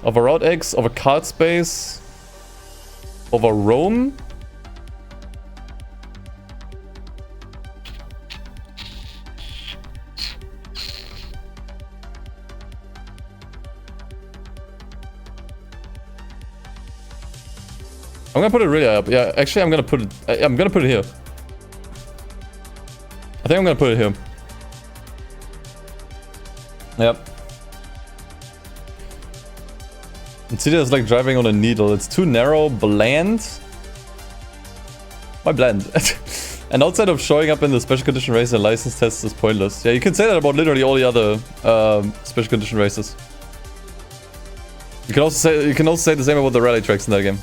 [SPEAKER 1] Over Route X, over Kart Space, over Rome. I'm gonna put it really high up. Yeah, actually, I'm gonna put it here. I think I'm gonna put it here. Yep. It's is like driving on a needle. It's too narrow, bland. Why bland? And outside of showing up in the special condition race and license tests is pointless. Yeah, you can say that about literally all the other special condition races. You can also say the same about the rally tracks in that game.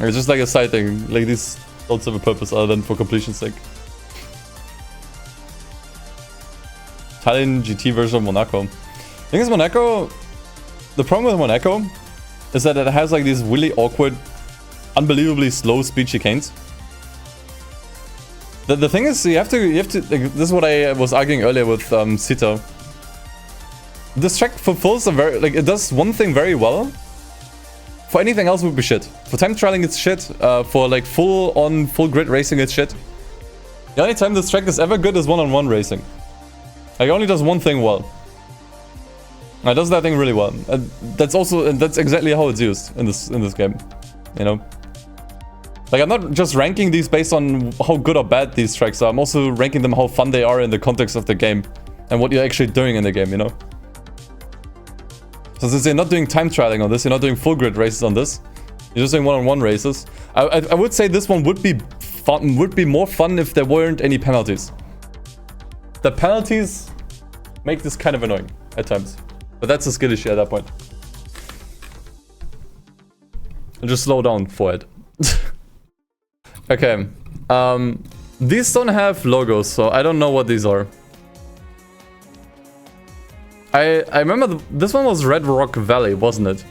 [SPEAKER 1] It's just like a side thing. Like, these don't serve a purpose other than for completion's sake. Italian GT version of Monaco. The thing is, Monaco... The problem with Monaco is that it has like these really awkward, unbelievably slow speed chicanes. The thing is, you have to like, this is what I was arguing earlier with Sita. This track fulfills a very... Like, it does one thing very well. For anything else, it would be shit. For time trialing, it's shit. For like full grid racing, it's shit. The only time this track is ever good is one-on-one racing. Like, it only does one thing well. It does that thing really well. That's exactly how it's used in this game. You know? Like, I'm not just ranking these based on how good or bad these tracks are. I'm also ranking them how fun they are in the context of the game. And what you're actually doing in the game, you know? So since you're not doing time trialing on this, you're not doing full grid races on this, you're just doing one-on-one races. I would say this one would be fun, would be more fun if there weren't any penalties. The penalties make this kind of annoying at times, but that's a skill issue at that point. I'll just slow down for it. Okay, these don't have logos, so I don't know what these are. I remember this one was Red Rock Valley, wasn't it?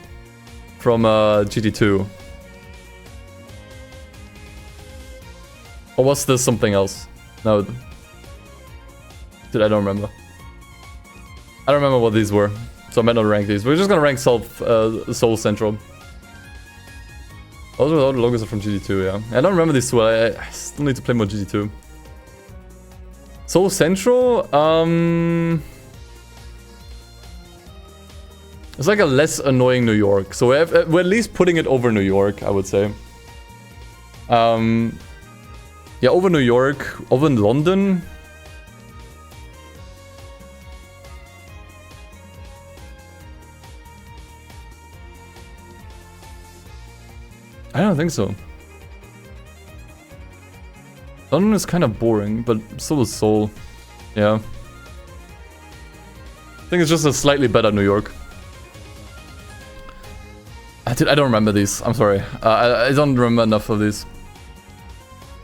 [SPEAKER 1] From GT2. Or was this something else? No. Dude, I don't remember. I don't remember what these were, so I might not rank these. We're just gonna rank Seoul Central. Those are all the logos are from GT2, yeah. I don't remember these two. I still need to play more GT2. Seoul Central, it's like a less annoying New York. So we're at least putting it over New York, I would say. Yeah, over New York, over in London. I don't think so. London is kind of boring, but so is Seoul. Yeah. I think it's just a slightly better New York. Dude, I don't remember these. I'm sorry. I don't remember enough of these.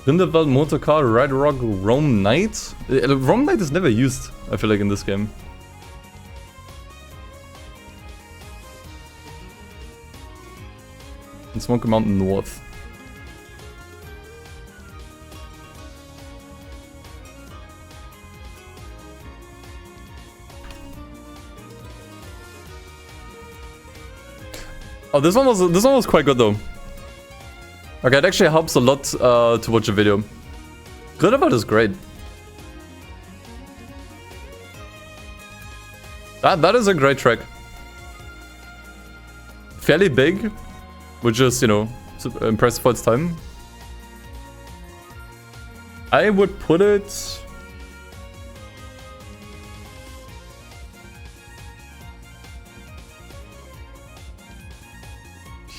[SPEAKER 1] Grindelwald Motorcar, Red Rock, Rome Knight? Rome Knight is never used, I feel like, in this game. And Smoky Mountain North. Oh, this one was quite good though. Okay, it actually helps a lot to watch a video. Grillabot is great. That is a great track. Fairly big, which is, you know, impressive for its time. I would put it...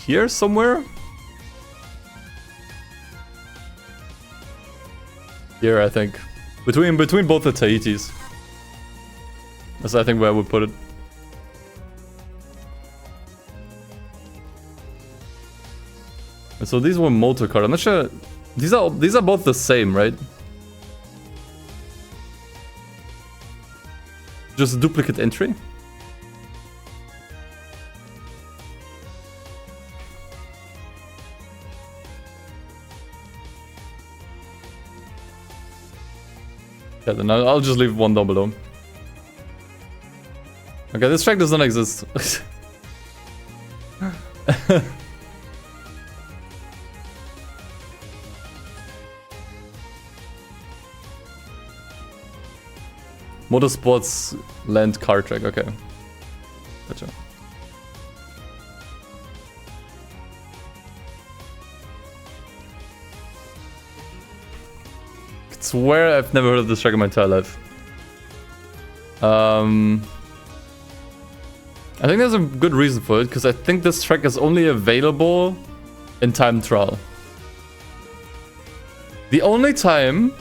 [SPEAKER 1] here somewhere? Here, I think. Between both the Tahitis. That's, I think, where I would put it. And so these were motor card. I'm not sure. These are both the same, right? Just a duplicate entry. Yeah, then I'll just leave one down below. Okay, this track does not exist. Motorsports land car track, okay. Gotcha. I swear I've never heard of this track in my entire life. I think there's a good reason for it, because I think this track is only available in time trial. The only time...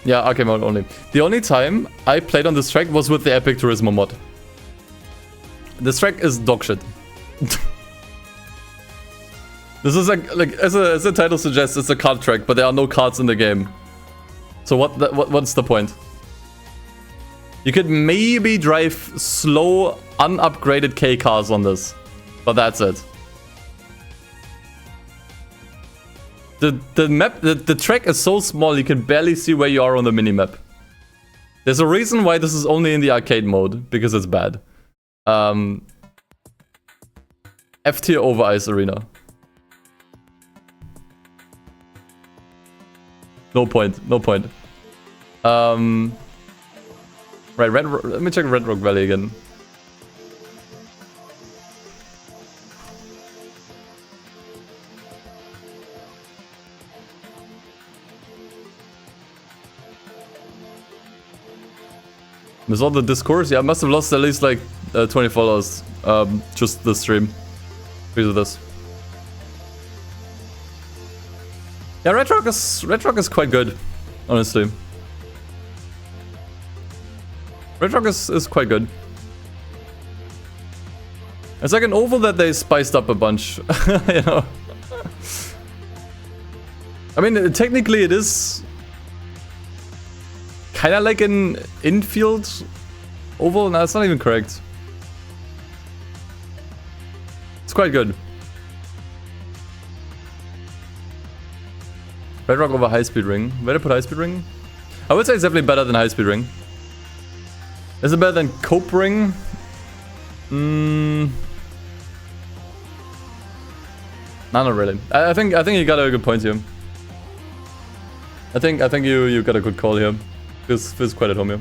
[SPEAKER 1] yeah, arcade mode only. The only time I played on this track was with the Epic Turismo mod. This track is dog shit. This is like as the title suggests, it's a kart track, but there are no karts in the game. So what's the point? You could maybe drive slow, unupgraded K cars on this, but that's it. The map, the track is so small you can barely see where you are on the minimap. There's a reason why this is only in the arcade mode, because it's bad. F tier over Ice Arena. No point, no point. Right, let me check Red Rock Valley again. There's all the discourse. Yeah, I must have lost at least like 20 followers. Just the stream. Because of this. Yeah, Red Rock is quite good, honestly. Red Rock is quite good. It's like an oval that they spiced up a bunch, you know. I mean, technically it is kind of like an infield oval. No, it's not even correct. It's quite good. Red Rock over High Speed Ring. Where did I put High Speed Ring? I would say it's definitely better than High Speed Ring. Is it better than Cope Ring? No, not really. I think you got a good point here. I think you got a good call here. Feels quite at home here.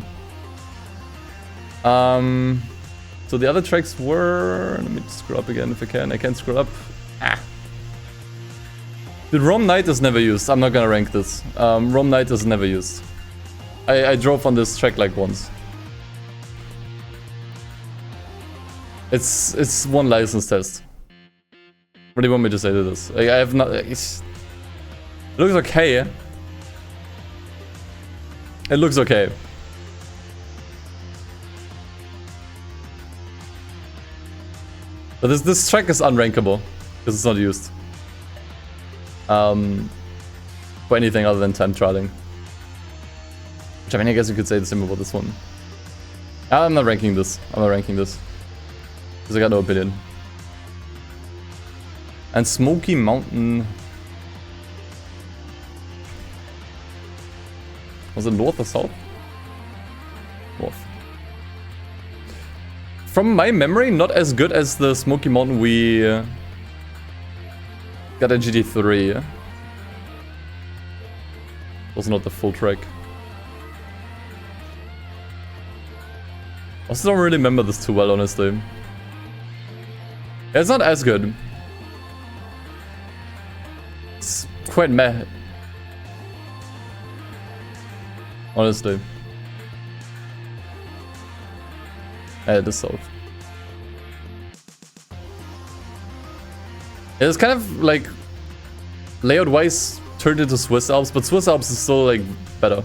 [SPEAKER 1] So the other tracks were... let me scroll up again if I can. I can't scroll up. Ah. The Rome Night is never used. I'm not gonna rank this. Rome Night is never used. I drove on this track like once. It's one license test. What do you want me to say to this? I have not... it looks okay. It looks okay. But this track is unrankable because it's not used for anything other than time trialing. Which, I mean, I guess you could say the same about this one. I'm not ranking this. I'm not ranking this because I got no opinion. And Smoky Mountain. Was it north or south? North. From my memory, not as good as the Smoky Mountain we got in GT3. Was not the full track. I also don't really remember this too well, honestly. Yeah, it's not as good. It's quite meh. Honestly. Yeah, it is south. It's kind of like layout-wise turned into Swiss Alps, but Swiss Alps is still like better.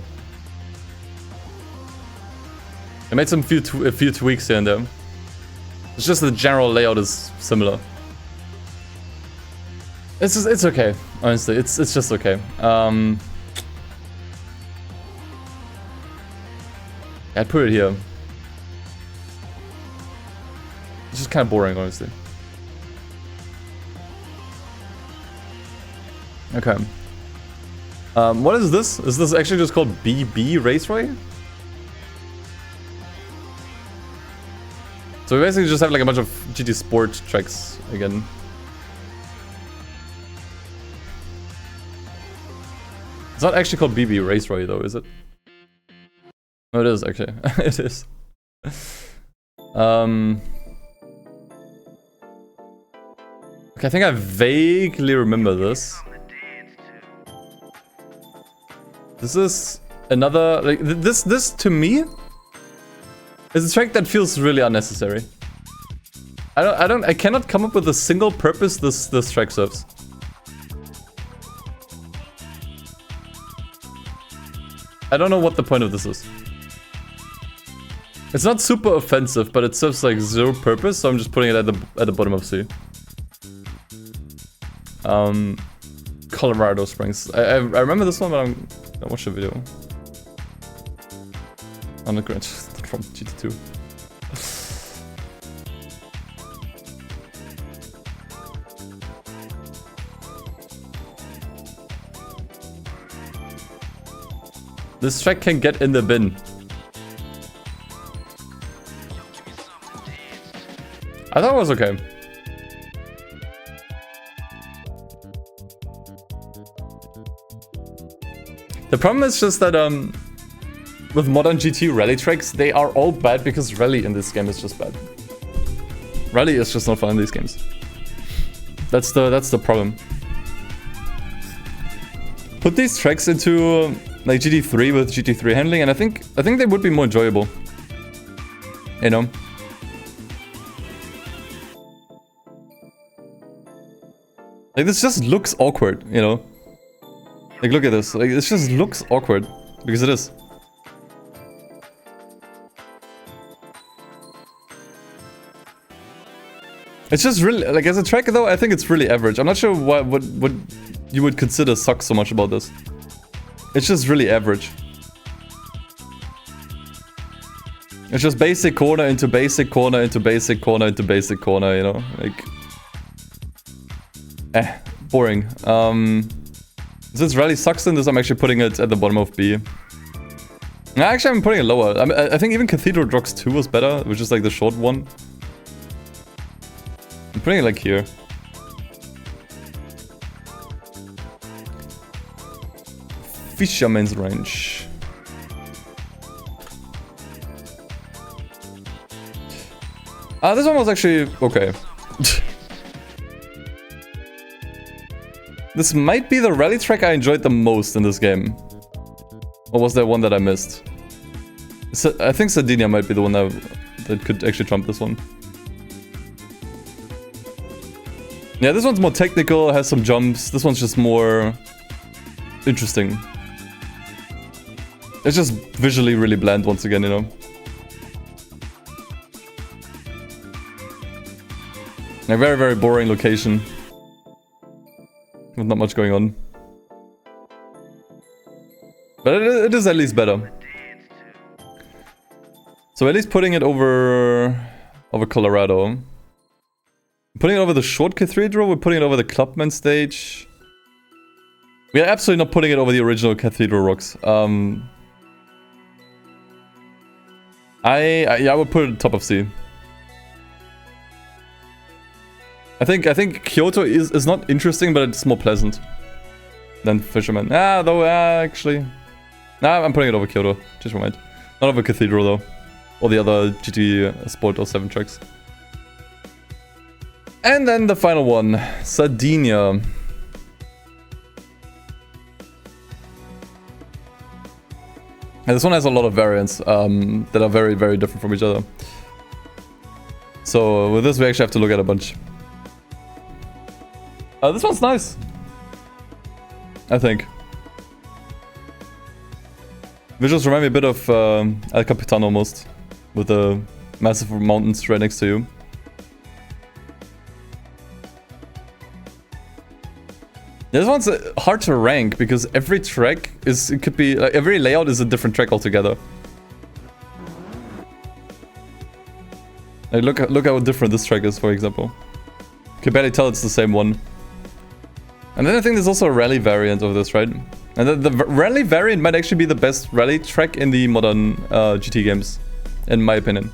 [SPEAKER 1] I made a few tweaks here and there. It's just the general layout is similar. It's okay, honestly. It's just okay. I'd put it here. It's just kind of boring, honestly. Okay. What is this? Is this actually just called BB Raceway? So we basically just have like a bunch of GT Sport tracks again. It's not actually called BB Raceway though, is it? No, it is actually. It is. Okay, I think I vaguely remember this. This is another like this to me is a track that feels really unnecessary. I cannot come up with a single purpose this track serves. I don't know what the point of this is. It's not super offensive, but it serves like zero purpose, so I'm just putting it at the bottom of C. Colorado Springs. I remember this one, but I watched the video. On the Gran from GT2. This track can get in the bin. I thought it was okay. The problem is just that with modern GT rally tracks, they are all bad because rally in this game is just bad. Rally is just not fun in these games. That's the problem. Put these tracks into like GT3 with GT3 handling, and I think they would be more enjoyable. You know. Like this just looks awkward, you know. Like look at this. Like this just looks awkward because it is. It's just really like as a track though. I think it's really average. I'm not sure what you would consider sucks so much about this. It's just really average. It's just basic corner into basic corner into basic corner into basic corner. You know, like boring. Since rally sucks in this, I'm actually putting it at the bottom of B. Actually, I'm putting it lower. I think even Cathedral Rocks 2 was better, which is like the short one. I'm putting it like here. Fisherman's Range. This one was actually okay. This might be the rally track I enjoyed the most in this game. Or was there one that I missed? I think Sardinia might be the one that could actually trump this one. Yeah, this one's more technical, has some jumps. This one's just more interesting. It's just visually really bland once again, you know. A very, very boring location. With not much going on. But it is at least better. So at least putting it over Colorado. Putting it over the short cathedral, we're putting it over the Clubman stage. We are absolutely not putting it over the original cathedral rocks. I would put it top of C. I think Kyoto is not interesting, but it's more pleasant than Fisherman. Actually. I'm putting it over Kyoto. Just mind. Not over Cathedral though. Or the other GT Sport 07 tracks. And then the final one, Sardinia. And this one has a lot of variants that are very, very different from each other. So with this, we actually have to look at a bunch. This one's nice, I think. Visuals remind me a bit of El Capitan almost, with the massive mountains right next to you. This one's hard to rank because every track it could be like every layout is a different track altogether. Like look how different this track is, for example. You can barely tell it's the same one. And then I think there's also a rally variant of this, right? And the rally variant might actually be the best rally track in the modern GT games, in my opinion.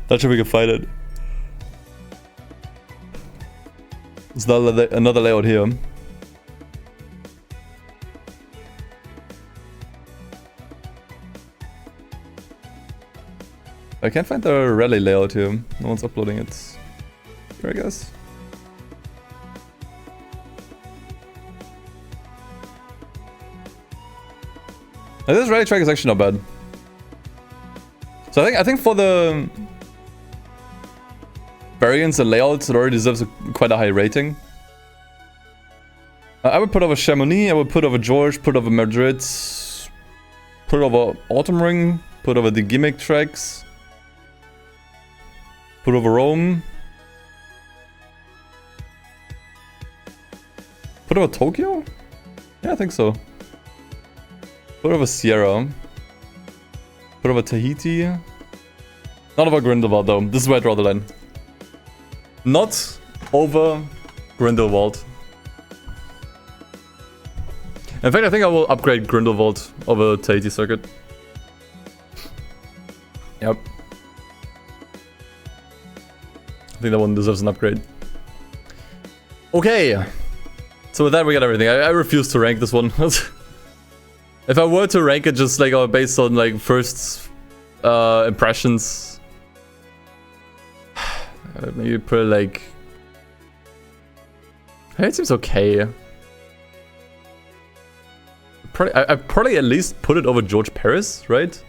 [SPEAKER 1] Not sure we can find it. There's another layout here. I can't find the rally layout here. No one's uploading it. Here, I guess. Now, this rally track is actually not bad. So I think for the variants and layouts, it already deserves quite a high rating. I would put over Chamonix, I would put over George, put over Madrid, put over Autumn Ring, put over the gimmick tracks, put over Rome, put over Tokyo? Yeah, I think so. Put over Sierra, put over Tahiti, not over Grindelwald though, this is where I draw the line. Not over Grindelwald. In fact, I think I will upgrade Grindelwald over Tahiti circuit. Yep. I think that one deserves an upgrade. Okay. So with that, we got everything. I refuse to rank this one. If I were to rank it just like based on like first impressions, maybe put like... It seems okay. I probably at least put it over George Paris, right?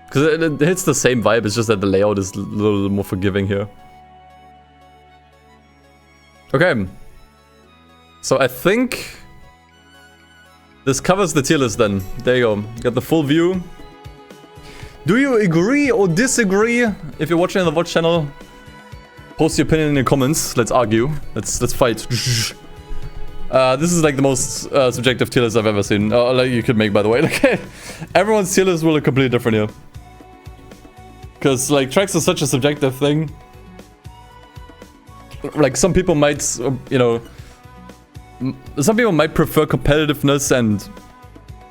[SPEAKER 1] Because it hits the same vibe, it's just that the layout is a little more forgiving here. Okay. So I think this covers the tier list then. There you go. Got the full view. Do you agree or disagree? If you're watching on the Watch channel, post your opinion in the comments. Let's argue. Let's fight. This is like the most subjective tier list I've ever seen. Like you could make, by the way. Like everyone's tier list will look completely different here. Because like tracks are such a subjective thing. Like some people might, you know, some people might prefer competitiveness and,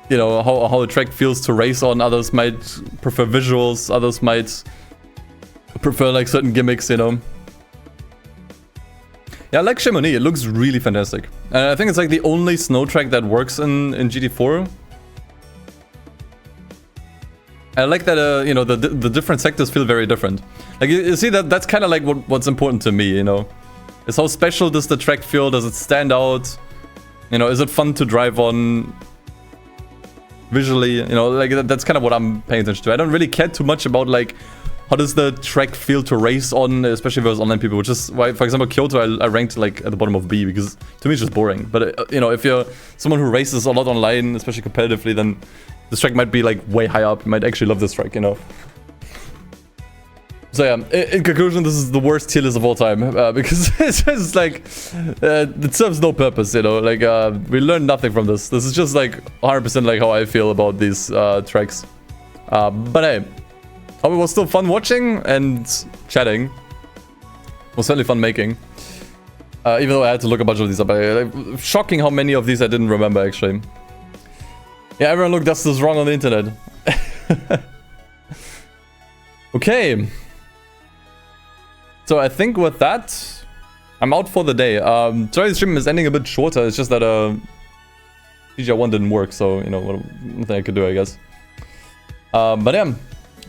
[SPEAKER 1] you know, how a track feels to race on. Others might prefer visuals. Others might prefer like certain gimmicks, you know. Yeah, I like Chamonix. It looks really fantastic. And I think it's like the only snow track that works in GT4. I like that, you know, the different sectors feel very different. Like, you see, that's kind of like what's important to me, you know. Is how special does the track feel? Does it stand out? You know, is it fun to drive on? Visually, you know, like that's kind of what I'm paying attention to. I don't really care too much about like how does the track feel to race on, especially versus online people, which is why, for example, Kyoto I ranked like at the bottom of B because to me it's just boring. But you know, if you're someone who races a lot online, especially competitively, then this track might be like way high up. You might actually love this track, you know. So yeah, in conclusion, this is the worst tier list of all time because it's just like it serves no purpose, you know. Like we learned nothing from this. This is just like 100% like how I feel about these tracks. But hey, hope it was still fun watching and chatting. It was certainly fun making. Even though I had to look a bunch of these up. Shocking how many of these I didn't remember, actually. Yeah, everyone look, that's this wrong on the internet. Okay. So I think with that, I'm out for the day. Today's stream is ending a bit shorter. It's just that GG1 didn't work, so, you know, nothing I could do, I guess. But yeah,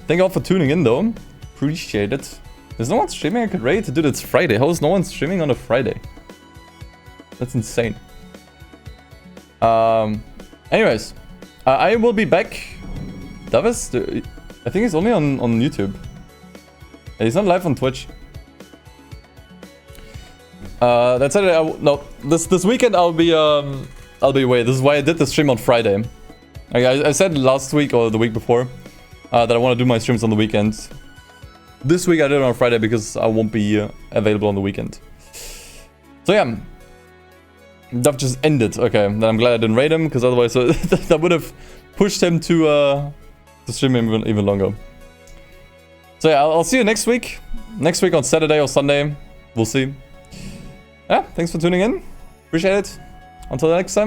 [SPEAKER 1] thank you all for tuning in, though. Appreciate it. There's no one streaming I could rate? Dude, it's Friday. How is no one streaming on a Friday? That's insane. Anyways, I will be back. Davis, I think he's only on YouTube. He's not live on Twitch. That's it. No, this weekend I'll be away. This is why I did the stream on Friday. I said last week or the week before that I want to do my streams on the weekends. This week I did it on Friday because I won't be available on the weekend. So yeah, that just ended. Okay, then I'm glad I didn't raid him, because otherwise that would have pushed him to stream even longer. So yeah, I'll see you next week. Next week on Saturday or Sunday. We'll see. Yeah, thanks for tuning in. Appreciate it. Until the next time.